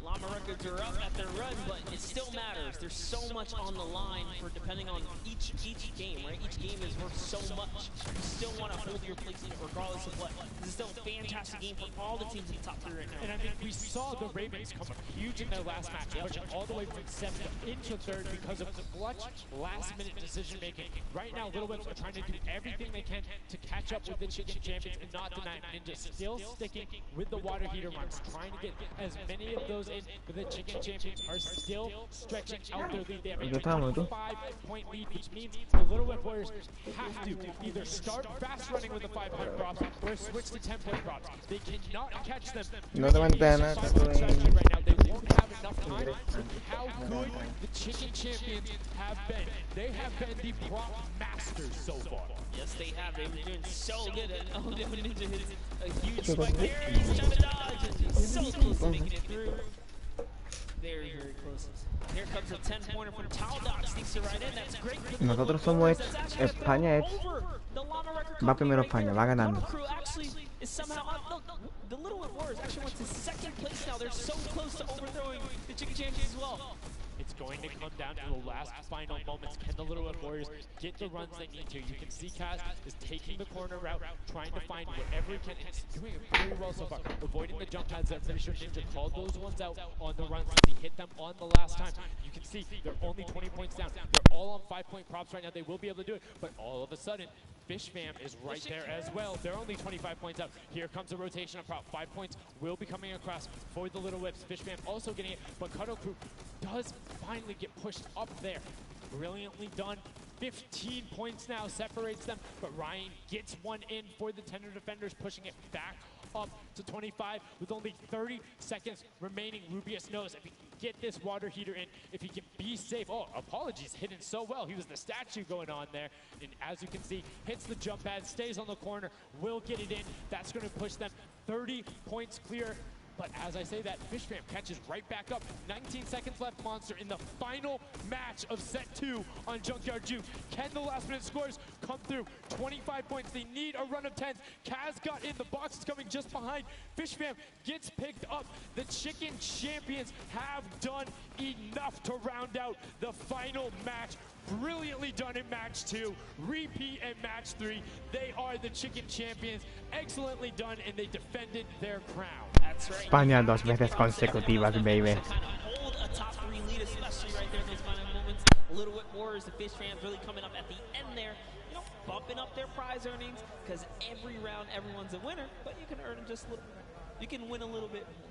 Llama Records are up at their run, but it still matters. There's so much on the line for depending on each game, right? Each game is worth so much. You still want to hold your place in it regardless of what. This is still a fantastic game for all the teams in the top 3 right now. And I mean, we saw the Ravens come up huge in their last match, pushing all the way from 7th into 3rd because of clutch last-minute decision-making. Right now, Little Whips are trying to do everything they can to catch up with the Chicken Champions and not deny them. Ninja still sticking with the water heater runs, trying to get as many of those in, but the Chicken Champions are still stretching out their lead. They have a 25-point lead, which means the Little Whip Warriors have to either start fast running with the 5-point props or switch to 10-point props. They cannot catch them. No te mantenas, right now, they won't have enough time. How good the Chicken Champions have been. They have been the prop masters so far. Yes, they have. They've been doing so good. Oh, Ninja hits a huge spike there. He's trying to dodge, and he's so close to making it through. very, very close. Here comes a 10-pointer from Taldox. Sneaks it right in. That's great. Nosotros somos España. Va primero España, va ganando. The Little Whip Warriors actually went to second place now. They're so close to overthrowing the Chicken Champions as well. It's going to come down to the last final moments. Can the Little Whip Warriors get the runs they need to? You can see Kaz is taking the corner route, trying to find whatever he can. It's doing it very well so far, avoiding the jump pads that Finisher Ninja called those ones out on the runs. He hit them on the last time. You can see they're only 20 points down. They're all on 5-point props right now. They will be able to do it, but all of a sudden, Fish Fam is right there as well. They're only 25 points out. Here comes a rotation of prop. 5 points will be coming across for the Little Whips. Fish Fam also getting it, but Cuddle Crew does finally get pushed up there. Brilliantly done. 15 points now separates them, but Ryan gets one in for the Tender Defenders, pushing it back up to 25 with only 30 seconds remaining. Rubius knows if he can get this water heater in, if he can be safe. Oh, apologies, hidden so well. He was the statue going on there. And as you can see, hits the jump pad, stays on the corner, will get it in. That's going to push them 30 points clear. But as I say that, Fish Fam catches right back up. 19 seconds left, Monster, in the final match of set 2 on Junkyard Juke. Can the last minute scores come through? 25 points, they need a run of 10s. Kaz got in, the box is coming just behind. Fish Fam gets picked up. The Chicken Champions have done enough to round out the final match. Brilliantly done in match 2, repeat in match 3. They are the Chicken Champions. Excellently done, and they defended their crown. That's right. España 2 veces consecutivas, baby. Hold a top 3 lead, especially right there in those final moments. Little Whip Warriors, the Fish Fans really coming up at the end there. You know, bumping up their prize earnings, because every round, everyone's a winner, but you can earn just a little. You can win a little bit more.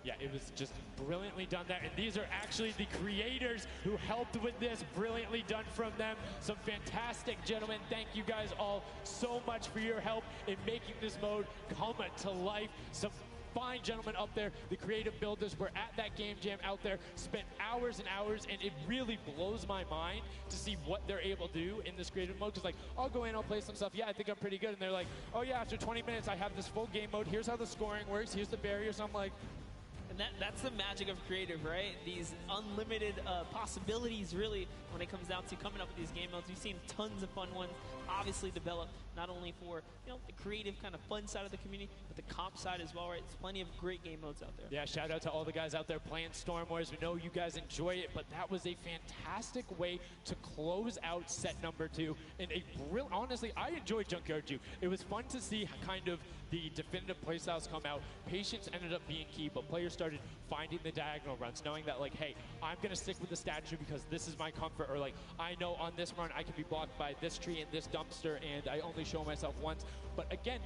Yeah, it was just brilliantly done there. And these are actually the creators who helped with this. Brilliantly done from them. Some fantastic gentlemen. Thank you guys all so much for your help in making this mode come to life. Some fine gentlemen up there. The creative builders were at that game jam out there, spent hours and hours, and it really blows my mind to see what they're able to do in this creative mode. Because, like, I'll go in, I'll play some stuff. Yeah, I think I'm pretty good. And they're like, oh, yeah, after 20 minutes, I have this full game mode. Here's how the scoring works. Here's the barriers. I'm like, and that's the magic of creative, right? These unlimited possibilities, really, when it comes down to coming up with these game modes. We've seen tons of fun ones, obviously developed not only for, you know, the creative kind of fun side of the community, but the comp side as well, right? There's plenty of great game modes out there. Yeah, shout out to all the guys out there playing Storm Wars. We know you guys enjoy it, but that was a fantastic way to close out set number 2. And honestly, I enjoyed Junkyard Juke. It was fun to see kind of the definitive playstyles come out. Patience ended up being key, but players started finding the diagonal runs, knowing that, like, hey, I'm going to stick with the statue because this is my comfort, or like, I know on this run I can be blocked by this tree and this dumpster, and I only show myself once. But again,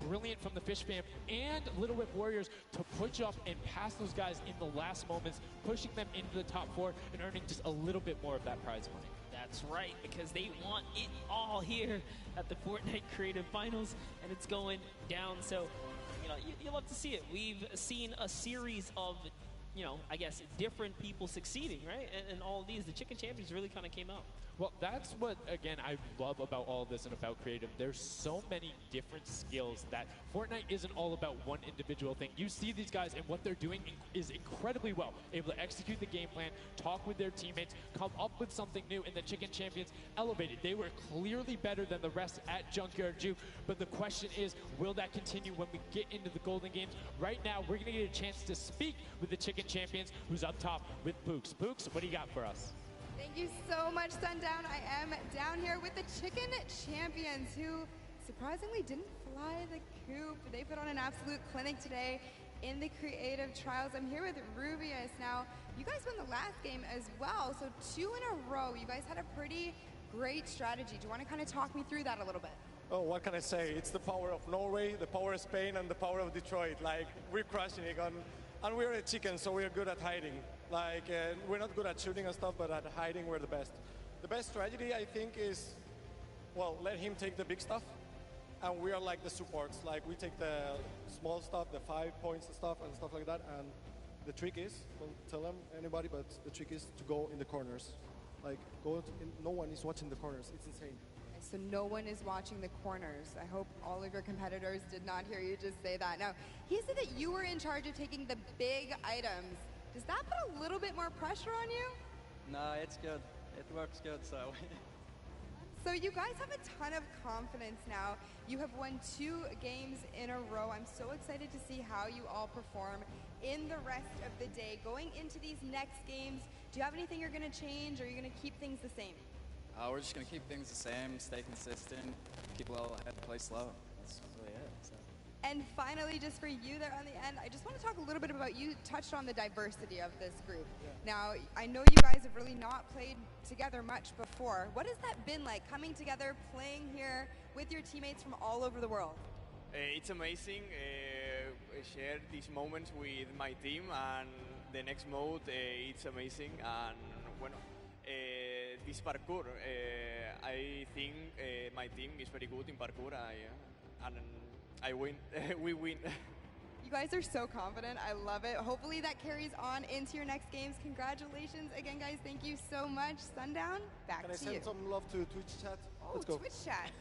brilliant from the Fish Fam and Little Whip Warriors to push up and pass those guys in the last moments, pushing them into the top 4 and earning just a little bit more of that prize money. That's right, because they want it all here at the Fortnite Creative Finals, and it's going down. So, you know, you love to see it. We've seen a series of, you know, I guess, different people succeeding, right? And all of these, the Chicken Champions really kind of came out. Well, that's what, again, I love about all of this and about creative. There's so many different skills that Fortnite isn't all about one individual thing. You see these guys, and what they're doing is incredibly well. Able to execute the game plan, talk with their teammates, come up with something new, and the Chicken Champions elevated. They were clearly better than the rest at Junkyard Juke, but the question is, will that continue when we get into the Golden Games? Right now, we're going to get a chance to speak with the Chicken Champions, who's up top with Pooks. Pooks, what do you got for us? Thank you so much, Sundown. I am down here with the Chicken Champions, who surprisingly didn't fly the coop. They put on an absolute clinic today in the creative trials. I'm here with Rubius. Now, you guys won the last game as well, so 2 in a row. You guys had a pretty great strategy. Do you want to kind of talk me through that a little bit? Oh, what can I say? It's the power of Norway, the power of Spain, and the power of Detroit. Like, we're crushing it, and we're a chicken, so we're good at hiding. Like, we're not good at shooting and stuff, but at hiding, we're the best. The best strategy, I think, is, well, let him take the big stuff, and we are like the supports. Like, we take the small stuff, the 5 points stuff, and stuff like that, and the trick is, don't tell them, anybody, but the trick is to go in the corners. Like, no one is watching the corners. It's insane. So no one is watching the corners. I hope all of your competitors did not hear you just say that. Now, he said that you were in charge of taking the big items Does that put a little bit more pressure on you? No, it's good. It works good, so. So you guys have a ton of confidence now. You have won 2 games in a row. I'm so excited to see how you all perform in the rest of the day. Going into these next games, do you have anything you're going to change, or are you going to keep things the same? We're just going to keep things the same, stay consistent, keep well ahead, play slow. That's really it. So. And finally, just for you there on the end, I just want to talk a little bit about, you touched on the diversity of this group. Yeah. Now, I know you guys have really not played together much before. What has that been like, coming together, playing here with your teammates from all over the world? It's amazing. I share these moments with my team, and the next mode, it's amazing. And bueno, this parkour, I think my team is very good in parkour, and I win. We win. You guys are so confident. I love it. Hopefully that carries on into your next games. Congratulations again, guys. Thank you so much. Sundown, back Can I to you. send some love to Twitch chat? Oh, Let's go. Twitch chat.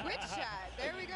Twitch chat. There we go.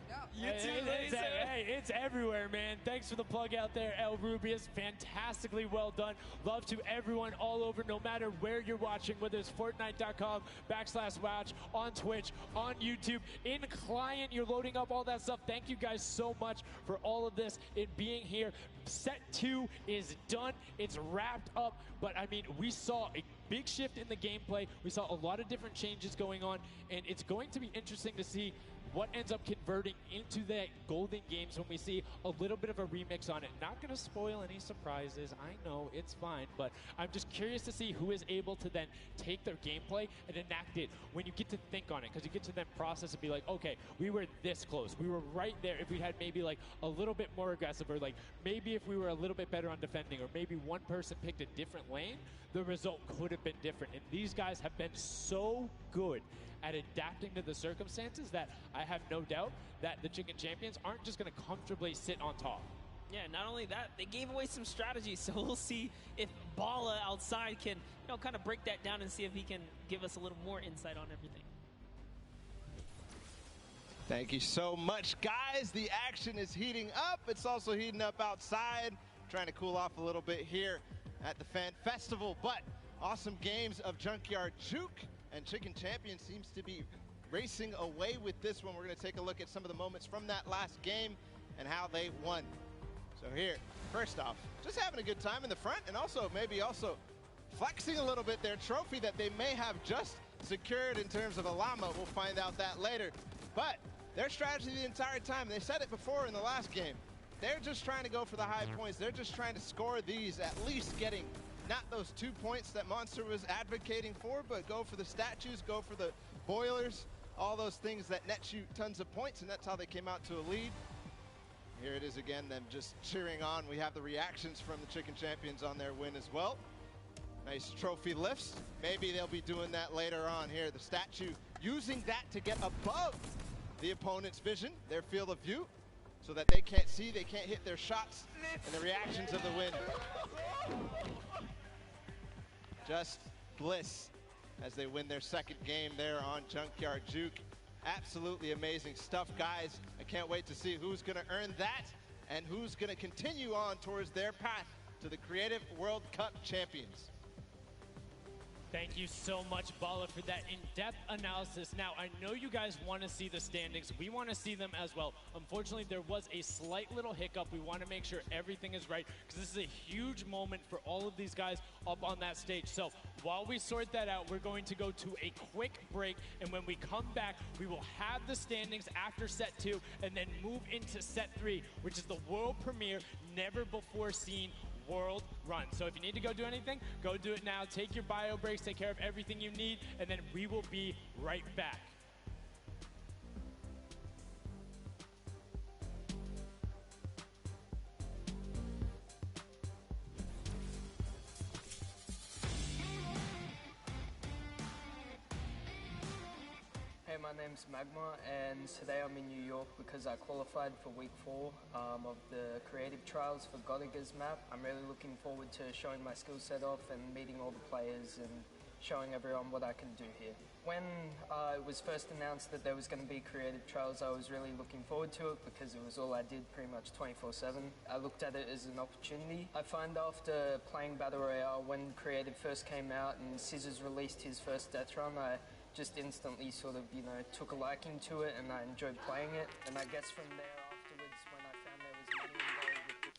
No. It's everywhere, man. Thanks for the plug out there, El Rubius. Fantastically well done. Love to everyone all over, no matter where you're watching, whether it's Fortnite.com/watch, on Twitch, on YouTube, in client, you're loading up all that stuff. Thank you guys so much for all of this, it being here. Set 2 is done. It's wrapped up. But, I mean, we saw a big shift in the gameplay. We saw a lot of different changes going on. And it's going to be interesting to see what ends up converting into the Golden Games when we see a little bit of a remix on it. Not going to spoil any surprises. I know, it's fine. But I'm just curious to see who is able to then take their gameplay and enact it when you get to think on it. Because you get to then process and be like, okay, we were this close. We were right there. If we had maybe like a little bit more aggressive, or like maybe if we were a little bit better on defending, or maybe one person picked a different lane, the result could have been different. And these guys have been so good at adapting to the circumstances that I have no doubt that the Chicken Champions aren't just going to comfortably sit on top. Yeah, not only that, they gave away some strategies, so we'll see if Bala outside can, kind of break that down and see if he can give us a little more insight on everything. Thank you so much, guys. The action is heating up. It's also heating up outside. Trying to cool off a little bit here at the Fan Festival, but awesome games of Junkyard Juke, and Chicken Champion seems to be racing away with this one. We're going to take a look at some of the moments from that last game and how they won. So here, first off, just having a good time in the front, and also maybe flexing a little bit their trophy that they may have just secured in terms of a llama. We'll find out that later. But their strategy the entire time, they said it before in the last game, they're just trying to go for the high points. They're just trying to score these, at least getting not those 2 points that Monster was advocating for, but go for the statues, go for the boilers, all those things that net you tons of points, and that's how they came out to a lead. Here it is again, them just cheering on. We have the reactions from the Chicken Champions on their win as well. Nice trophy lifts. Maybe they'll be doing that later on here. The statue using that to get above the opponent's vision, their field of view, so that they can't see, they can't hit their shots, and the reactions of the win. Just bliss as they win their second game there on Junkyard Juke. Absolutely amazing stuff, guys. I can't wait to see who's going to earn that and who's going to continue on towards their path to the Creative World Cup champions. Thank you so much, Bala, for that in-depth analysis. Now, I know you guys want to see the standings. We want to see them as well. Unfortunately, there was a slight little hiccup. We want to make sure everything is right, because this is a huge moment for all of these guys up on that stage. So while we sort that out, we're going to go to a quick break, and when we come back, we will have the standings after set 2 and then move into set 3, which is the world premiere, never before seen world run. So if you need to go do anything, go do it now. Take your bio breaks, take care of everything you need, and then we will be right back. Hey, my name's Magma, and today I'm in New York because I qualified for week 4 of the creative trials for Godiga's map. I'm really looking forward to showing my skill set off and meeting all the players and showing everyone what I can do here. When it was first announced that there was going to be creative trials, I was really looking forward to it because it was all I did pretty much 24/7. I looked at it as an opportunity. I find after playing Battle Royale, when creative first came out and Scissors released his first death run, I just instantly sort of, you know, took a liking to it and I enjoyed playing it. And I guess from there afterwards, when I found there was money involved with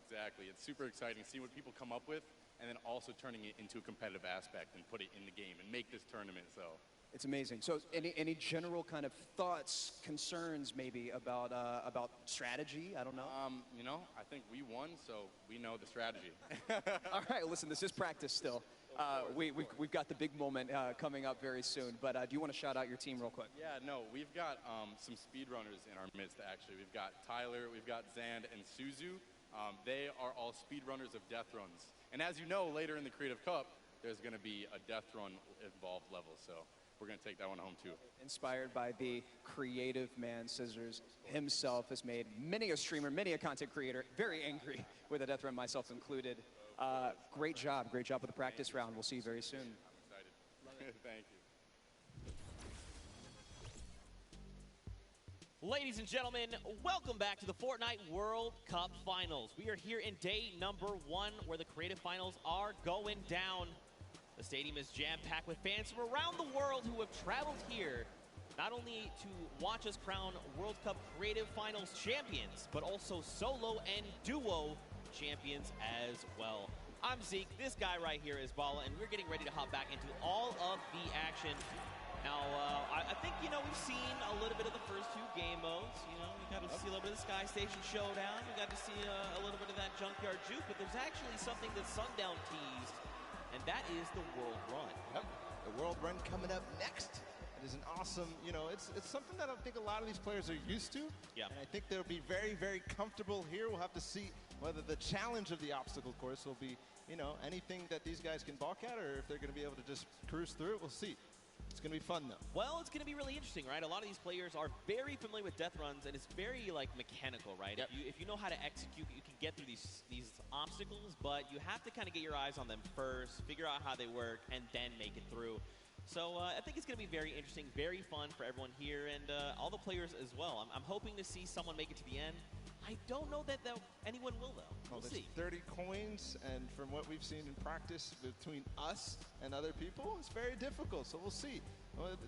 Exactly. It's super exciting to see what people come up with and then also turning it into a competitive aspect and put it in the game and make this tournament. So it's amazing. So any general kind of thoughts, concerns maybe about strategy? I don't know. You know, I think we won, so we know the strategy. All right, listen, this is practice still. We've got the big moment coming up very soon, but do you want to shout out your team real quick? Yeah, no, we've got some speedrunners in our midst, actually. We've got Tyler, we've got Zand, and Suzu. They are all speedrunners of death runs. And as you know, later in the Creative Cup, there's going to be a death run involved level. So we're going to take that one home too. Inspired by the creative man, Scissors himself has made many a streamer, many a content creator very angry with a death run, myself included. Great job with the practice round. We'll see you very soon. I'm excited. Thank you. Ladies and gentlemen, welcome back to the Fortnite World Cup Finals. We are here in day number 1 where the creative finals are going down. The stadium is jam-packed with fans from around the world who have traveled here not only to watch us crown World Cup Creative Finals champions, but also solo and duo champions as well. I'm Zeke, this guy right here is Bala, and we're getting ready to hop back into all of the action. Now, I think, we've seen a little bit of the first 2 game modes. We got to see a little bit of the Sky Station Showdown. We got to see a little bit of that Junkyard Juke, but there's actually something that Sundown teased, and that is the World Run. Yep, the World Run coming up next. It is an awesome, it's something that I think a lot of these players are used to. Yeah. And I think they'll be very, very comfortable here. We'll have to see whether the challenge of the obstacle course will be, anything that these guys can balk at, or if they're going to be able to just cruise through it. We'll see. It's going to be fun, though. Well, it's going to be really interesting, right? A lot of these players are very familiar with death runs, and it's very, mechanical, right? Yep. If you know how to execute, you can get through these obstacles, but you have to kind of get your eyes on them first, figure out how they work, and then make it through. So I think it's going to be very interesting, very fun for everyone here, and all the players as well. I'm hoping to see someone make it to the end. I don't know that anyone will, though. We'll see. 30 coins, and from what we've seen in practice between us and other people, it's very difficult, so we'll see.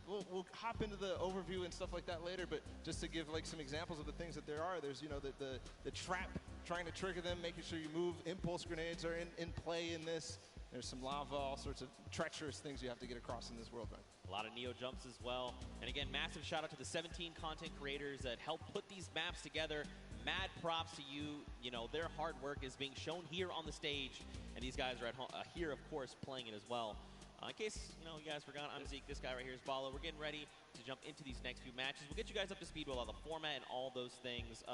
We'll hop into the overview and stuff like that later, but just to give some examples of the things that there are, there's the trap, trying to trigger them, making sure you move. Impulse grenades are in play in this. There's some lava, all sorts of treacherous things you have to get across in this World Run. A lot of Neo jumps as well. And again, massive shout out to the 17 content creators that helped put these maps together. Mad props to you. Their hard work is being shown here on the stage, and these guys are at home, here, of course, playing it as well. In case, you guys forgot, I'm Zeke. This guy right here is Bala. We're getting ready to jump into these next few matches. We'll get you guys up to speed with all the format and all those things.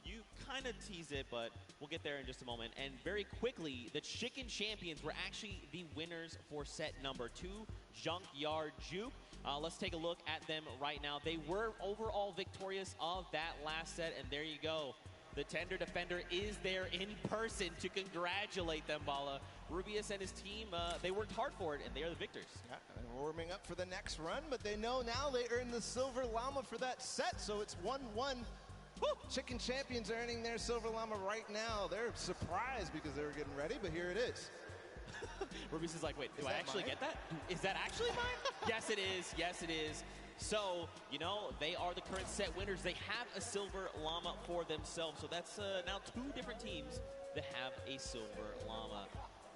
You kind of tease it, but we'll get there in just a moment. And very quickly, the Chicken Champions were actually the winners for set number 2, Junkyard Juke. Let's take a look at them right now. They were overall victorious of that last set, and there you go. The Tender Defender is there in person to congratulate them, Bala. Rubius and his team, they worked hard for it, and they are the victors. Yeah, and warming up for the next run, but they know now they earned the Silver Llama for that set, so it's 1-1. Woo! Chicken Champions earning their Silver Llama right now. They're surprised because they were getting ready, but here it is. Rubius is like, wait, do I actually get that? Is that actually mine? Yes, it is. Yes, it is. So, they are the current set winners. They have a Silver Llama for themselves. So that's now 2 different teams that have a Silver Llama.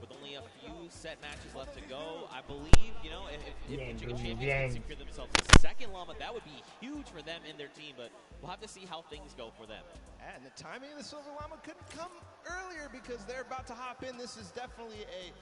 With only a few set matches left to go, I believe, if the Chicken Champions can secure themselves a second Llama, that would be huge for them and their team, but we'll have to see how things go for them. And the timing of the Silver Llama couldn't come earlier because they're about to hop in. This is definitely a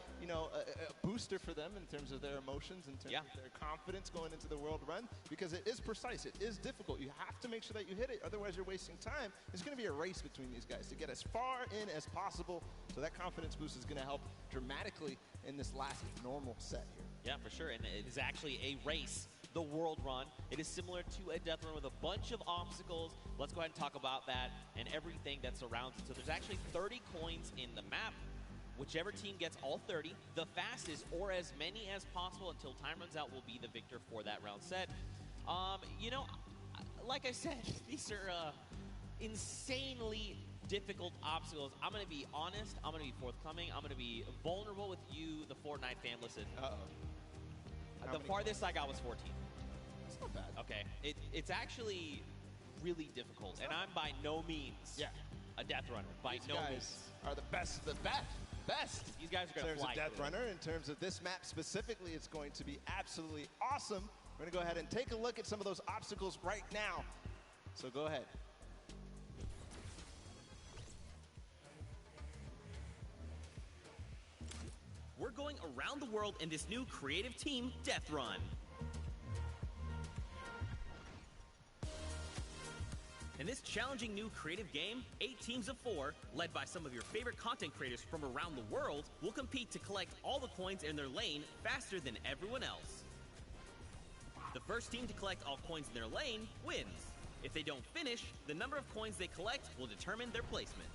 booster for them in terms of their emotions, in terms of their confidence going into the World Run, because it is precise, it is difficult. You have to make sure that you hit it, otherwise you're wasting time. It's going to be a race between these guys to get as far in as possible, so that confidence boost is going to help dramatically in this last normal set here. Yeah, for sure, and it is actually a race. The World Run. It is similar to a death run with a bunch of obstacles. Let's go ahead and talk about that and everything that surrounds it. So there's actually 30 coins in the map. Whichever team gets all 30, the fastest or as many as possible until time runs out will be the victor for that round set. Like I said, these are insanely difficult obstacles. I'm going to be honest. I'm going to be forthcoming. I'm going to be vulnerable with you, the Fortnite fam. Listen. The farthest I got was 14. That's not bad. Okay. It's actually really difficult, and I'm by no means a death runner. By no means. Are the best of the best. These guys are going to fly. In terms of death runner, in terms of this map specifically, it's going to be absolutely awesome. We're going to go ahead and take a look at some of those obstacles right now. So go ahead. We're going around the world in this new creative team, Death Run. In this challenging new creative game, 8 teams of 4, led by some of your favorite content creators from around the world, will compete to collect all the coins in their lane faster than everyone else. First team to collect all coins in their lane wins. If they don't finish, the number of coins they collect will determine their placement.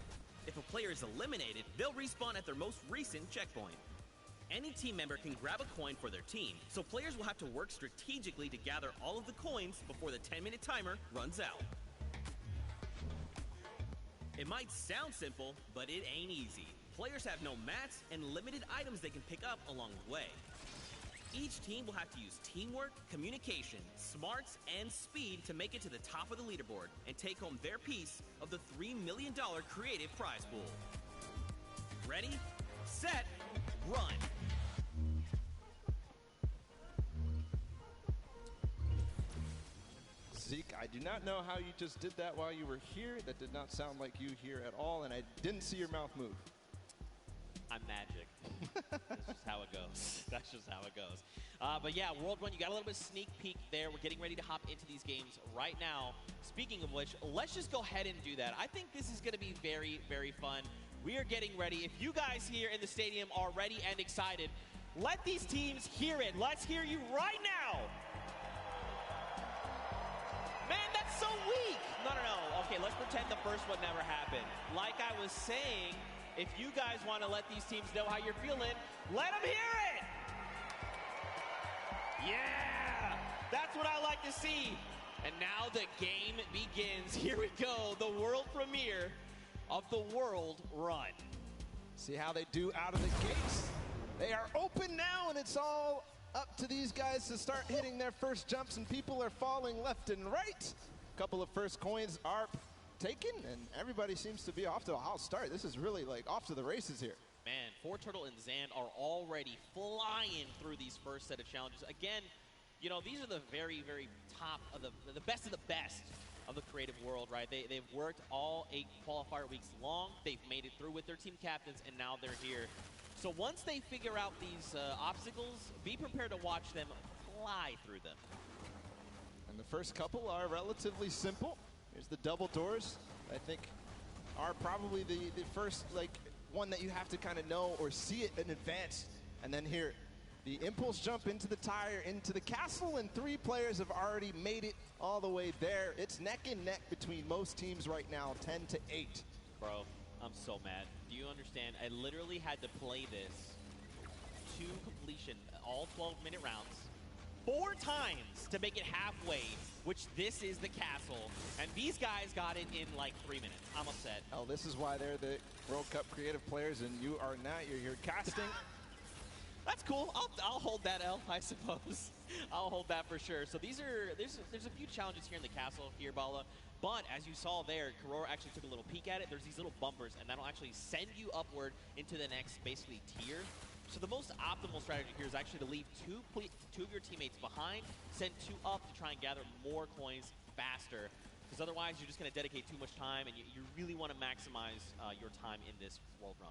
If a player is eliminated, they'll respawn at their most recent checkpoint. Any team member can grab a coin for their team, so players will have to work strategically to gather all of the coins before the 10-minute timer runs out. It might sound simple, but it ain't easy. Players have no mats and limited items they can pick up along the way. Each team will have to use teamwork, communication, smarts, and speed to make it to the top of the leaderboard and take home their piece of the $3 million creative prize pool. Ready, set, run! Zeke, I do not know how you just did that while you were here. That did not sound like you here at all, and I didn't see your mouth move. I'm magic. That's just how it goes. That's just how it goes. But yeah, World Run, you got a little bit of sneak peek there. We're getting ready to hop into these games right now. Speaking of which, let's just go ahead and do that. I think this is going to be very, very fun. We are getting ready. If you guys here in the stadium are ready and excited, let these teams hear it. Let's hear you right now. Man, that's so weak. No. Okay, let's pretend the first one never happened. Like I was saying, if you guys want to let these teams know how you're feeling, let them hear it! Yeah! That's what I like to see. And now the game begins. Here we go, the world premiere of the World Run. See how they do out of the gates. They are open now, and it's all up to these guys to start hitting their first jumps, and people are falling left and right. A couple of first coins are taken, and everybody seems to be off to a hot start. This is really like off to the races here. Man, Turtle and Zand are already flying through these first set of challenges. Again, you know, these are the very, very top of the best of the best of the creative world, right? They've worked all 8 qualifier weeks long. They've made it through with their team captains, and now they're here. So once they figure out these obstacles, be prepared to watch them fly through them. And the first couple are relatively simple. Here's the double doors. I think are probably the first like one that you have to kind of know or see it in advance. And then here, the impulse jump into the tire, into the castle, and 3 players have already made it all the way there. It's neck and neck between most teams right now, 10-8. Bro, I'm so mad. Do you understand? I literally had to play this to completion, all 12-minute rounds, 4 times to make it halfway, which this is the castle. And these guys got it in like 3 minutes. I'm upset. Oh, this is why they're the World Cup creative players, and you are not. You're here casting. That's cool. I'll hold that L, I suppose. I'll hold that for sure. So there's a few challenges here in the castle here, Bala. But as you saw there, Creador actually took a little peek at it. There's these little bumpers, and that'll actually send you upward into the next, basically, tier. So the most optimal strategy here is actually to leave two of your teammates behind, send 2 up to try and gather more coins faster. Because otherwise, you're just going to dedicate too much time, and you really want to maximize your time in this World Run.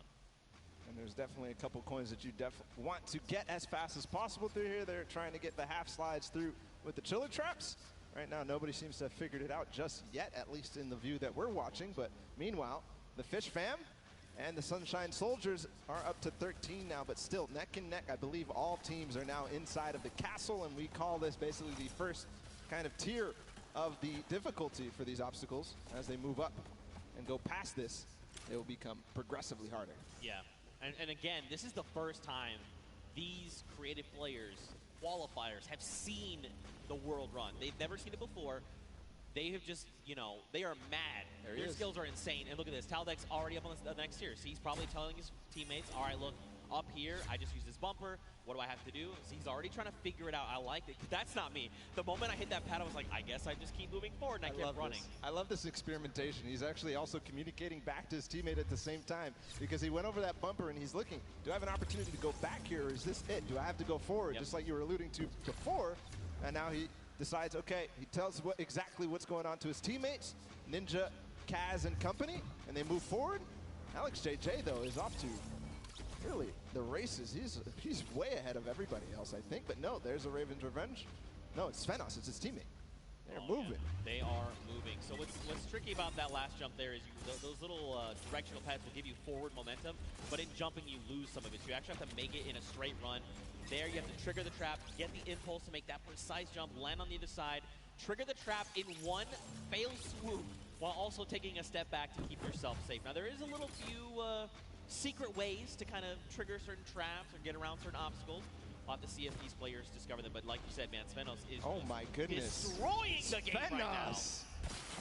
And there's definitely a couple coins that you want to get as fast as possible through here. They're trying to get the half slides through with the chiller traps. Right now, nobody seems to have figured it out just yet, at least in the view that we're watching. But meanwhile, the Fish Fam and the Sunshine Soldiers are up to 13 now, but still neck and neck. I believe all teams are now inside of the castle, and we call this basically the first kind of tier of the difficulty for these obstacles. As they move up and go past this, they will become progressively harder. Yeah. And again, this is the first time these creative players, qualifiers, have seen the World Run. They've never seen it before. They have just, you know, they are mad. Their skills are insane. And look at this. Taldeck's already up on the next tier. So he's probably telling his teammates, all right, look, up here, I just use this bumper. What do I have to do? So he's already trying to figure it out. I like it. That's not me. The moment I hit that pad, I was like, I guess I just keep moving forward, and I kept running. I love this experimentation. He's actually also communicating back to his teammate at the same time, because he went over that bumper and he's looking, do I have an opportunity to go back here, or is this it? Do I have to go forward? Just like you were alluding to before. And now he decides, okay, he tells exactly what's going on to his teammates, Ninja, Kaz, and company, and they move forward. Alex JJ, though, is off to really the races. He's way ahead of everybody else, I think. But no, there's a Raven's Revenge. No, it's Svenos. It's his teammate. They're moving. Yeah. They are moving. So what's tricky about that last jump there is those little directional pads will give you forward momentum, but in jumping you lose some of it. So you actually have to make it in a straight run. There you have to trigger the trap, get the impulse to make that precise jump, land on the other side, trigger the trap in one fail swoop, while also taking a step back to keep yourself safe. Now there is a little few secret ways to kind of trigger certain traps or get around certain obstacles. We'll have to see if these players discover them. But like you said, man, Svenos is destroying the game right now.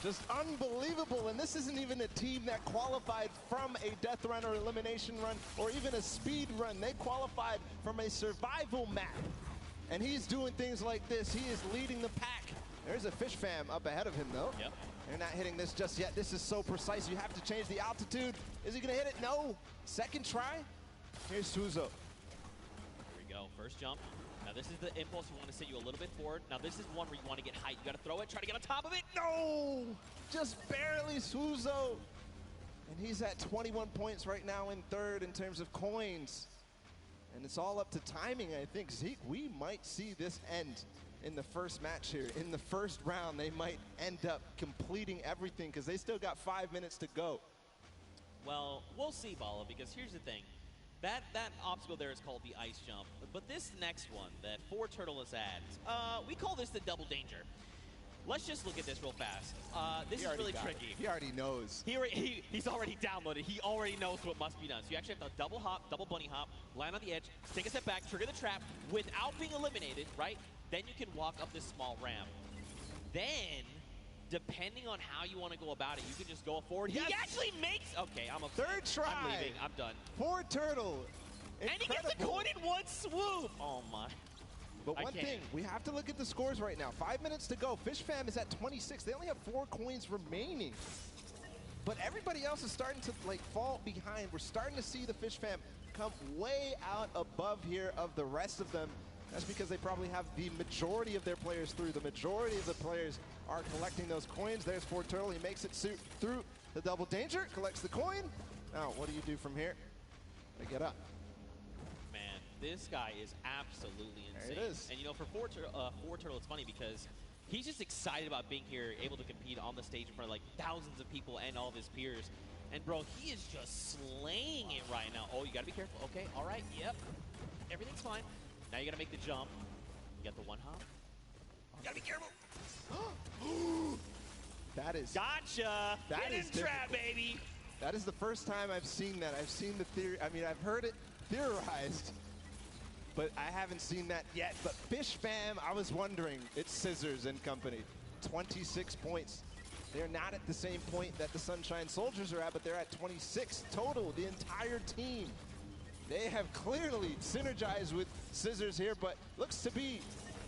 Just unbelievable. And this isn't even a team that qualified from a death run or elimination run or even a speed run. They qualified from a survival map. And he's doing things like this. He is leading the pack. There's a Fish Fam up ahead of him, though. Yep. They're not hitting this just yet. This is so precise. You have to change the altitude. Is he going to hit it? No. Second try. Here's Suzo. Go. First jump. Now this is the impulse. You want to send you a little bit forward. Now this is one where you want to get height. You got to throw it, try to get on top of it. No! Just barely Suzo. And he's at 21 points right now in third in terms of coins. And it's all up to timing, I think. Zeke, we might see this end in the first match here. In the first round, they might end up completing everything because they still got 5 minutes to go. Well, we'll see, Bala, because here's the thing. That obstacle there is called the ice jump. But this next one that 4Turtle has had, we call this the double danger. Let's just look at this real fast. This is really tricky. He already knows. He's already downloaded. He already knows what must be done. So you actually have to double hop, double bunny hop, land on the edge, take a step back, trigger the trap without being eliminated, right? Then you can walk up this small ramp. Then, depending on how you want to go about it, you can just go forward. Yes. He actually makes... Okay, I'm a... Third try. I'm leaving. I'm done. 4Turtle. And he gets the coin in one swoop. Oh, my. But one thing, we have to look at the scores right now. 5 minutes to go. Fish Fam is at 26. They only have 4 coins remaining. But everybody else is starting to fall behind. We're starting to see the Fish Fam come way out above here of the rest of them. That's because they probably have the majority of their players through. The majority of the players are collecting those coins. There's 4Turtle. He makes it through the double danger, collects the coin. Now, what do you do from here? They get up. Man, this guy is absolutely insane. There it is. And you know, for 4Turtle, it's funny because he's just excited about being here, able to compete on the stage in front of thousands of people and all of his peers. And bro, he is just slaying it right now. Oh, you gotta be careful. Okay, all right, yep. Everything's fine. Now you gotta make the jump. You got the one hop. You gotta be careful. That is... Gotcha! That is trap, baby! That is the first time I've seen that. I've seen the theory. I mean, I've heard it theorized, but I haven't seen that yet. But Fish Fam, I was wondering. It's Scissors and company. 26 points. They're not at the same point that the Sunshine Soldiers are at, but they're at 26 total, the entire team. They have clearly synergized with Scissors here, but looks to be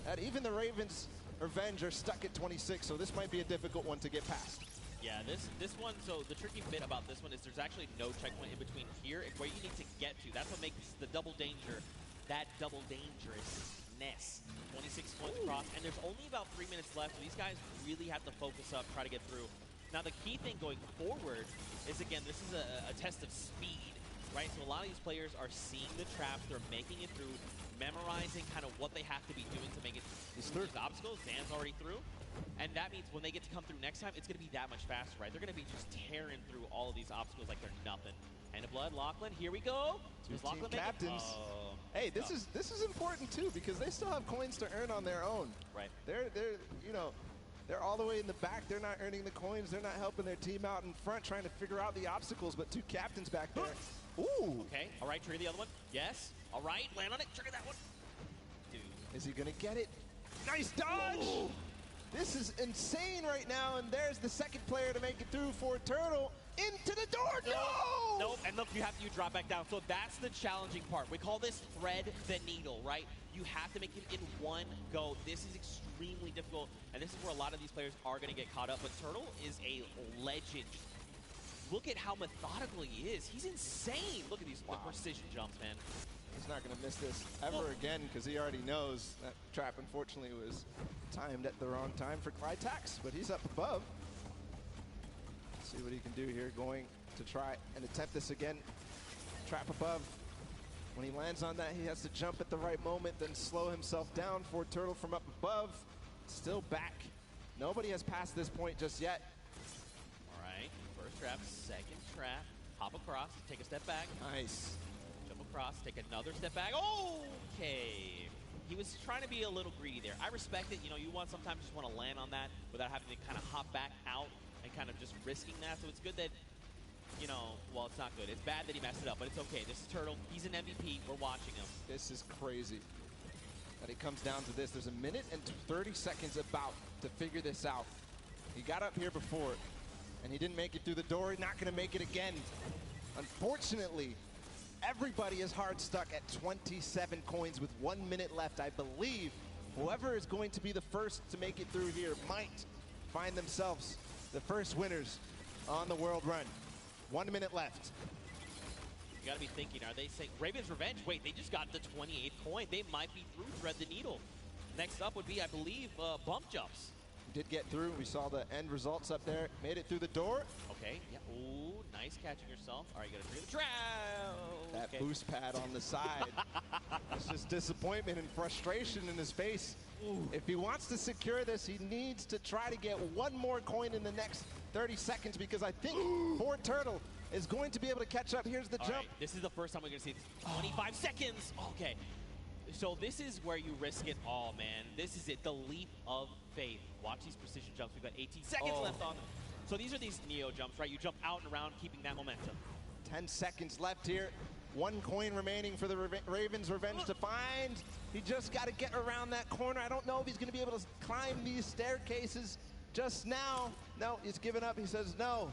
that even the Ravens Revenge are stuck at 26, so this might be a difficult one to get past. Yeah, this one, so the tricky bit about this one is there's actually no checkpoint in between here and where you need to get to. That's what makes the double danger that double dangerousness. 26 points across, and there's only about 3 minutes left, so these guys really have to focus up, try to get through. Now, the key thing going forward is, again, this is a test of speed, right? So a lot of these players are seeing the traps, they're making it through, memorizing kind of what they have to be doing to make it through the obstacles. Dan's already through. And that means when they get to come through next time, it's going to be that much faster, right? They're going to be just tearing through all of these obstacles like they're nothing. Hand of blood, Lachlan, here we go. Two team captains. Hey, this is important too because they still have coins to earn on their own. Right. They're all the way in the back. They're not earning the coins. They're not helping their team out in front, trying to figure out the obstacles. But 2 captains back there. Ooh. Okay. All right. Trigger the other one. Yes. All right. Land on it. Trigger that one. Dude. Is he gonna get it? Nice dodge. Whoa. This is insane right now, and there's the second player to make it through for Turtle. Into the door, no! Nope, and look, you drop back down. So that's the challenging part. We call this thread the needle, right? You have to make it in one go. This is extremely difficult, and this is where a lot of these players are gonna get caught up, but Turtle is a legend. Look at how methodical he is. He's insane. Look at the precision jumps, man. He's not gonna miss this ever again because he already knows that trap, unfortunately, was timed at the wrong time for Clytax, but he's up above. See what he can do here, going to try and attempt this again. Trap above. When he lands on that, he has to jump at the right moment, then slow himself down for Turtle from up above. Still back. Nobody has passed this point just yet. trap, second trap, hop across, take a step back. Nice. Jump across, take another step back. Okay. He was trying to be a little greedy there. I respect it. You know, you sometimes just want to land on that without having to kind of hop back out and kind of just risking that. So it's good that, you know, well, it's not good. It's bad that he messed it up, but it's okay. This is Turtle. He's an MVP. We're watching him. This is crazy. That it comes down to this. There's a minute and 30 seconds about to figure this out. He got up here before, and he didn't make it through the door. He's not going to make it again. Unfortunately, everybody is hard stuck at 27 coins with 1 minute left. I believe whoever is going to be the first to make it through here might find themselves the first winners on the world run. 1 minute left. You got to be thinking, are they saying Raven's Revenge? Wait, they just got the 28th coin. They might be through Thread the Needle. Next up would be, I believe, bump jumps. Did get through. We saw the end results up there. Made it through the door. Okay. Yeah. Ooh, nice catching yourself. All right, you got to through the That boost pad on the side. It's just disappointment and frustration in his face. Ooh. If he wants to secure this, he needs to try to get one more coin in the next 30 seconds because I think poor Turtle is going to be able to catch up. Here's the jump. Right. This is the first time we're going to see this. 25 seconds. Okay. So this is where you risk it all, man. This is it, the leap of faith. Watch these precision jumps. We've got 18 seconds left on them. So these are these Neo jumps, right? You jump out and around, keeping that momentum. 10 seconds left here. 1 coin remaining for the Ravens Revenge to find. He just got to get around that corner. I don't know if he's going to be able to climb these staircases just now. No, he's given up. He says no.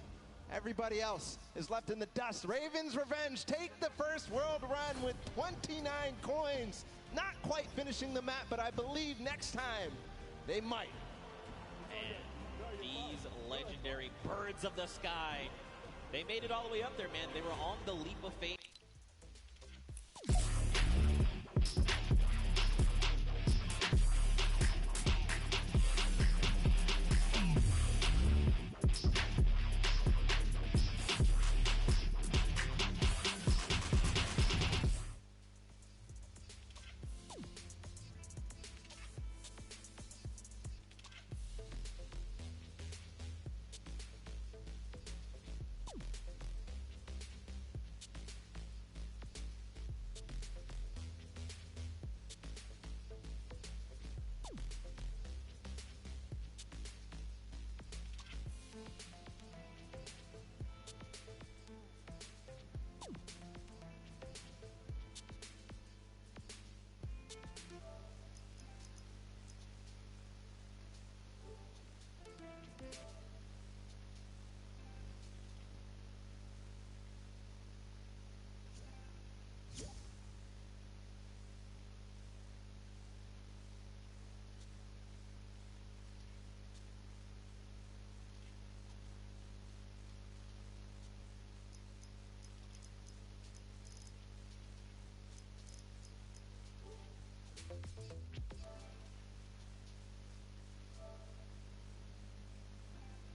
Everybody else is left in the dust. Ravens Revenge take the first world run with 29 coins. Not quite finishing the map, but I believe next time they might. And these legendary birds of the sky, they made it all the way up there, man. They were on the leap of faith.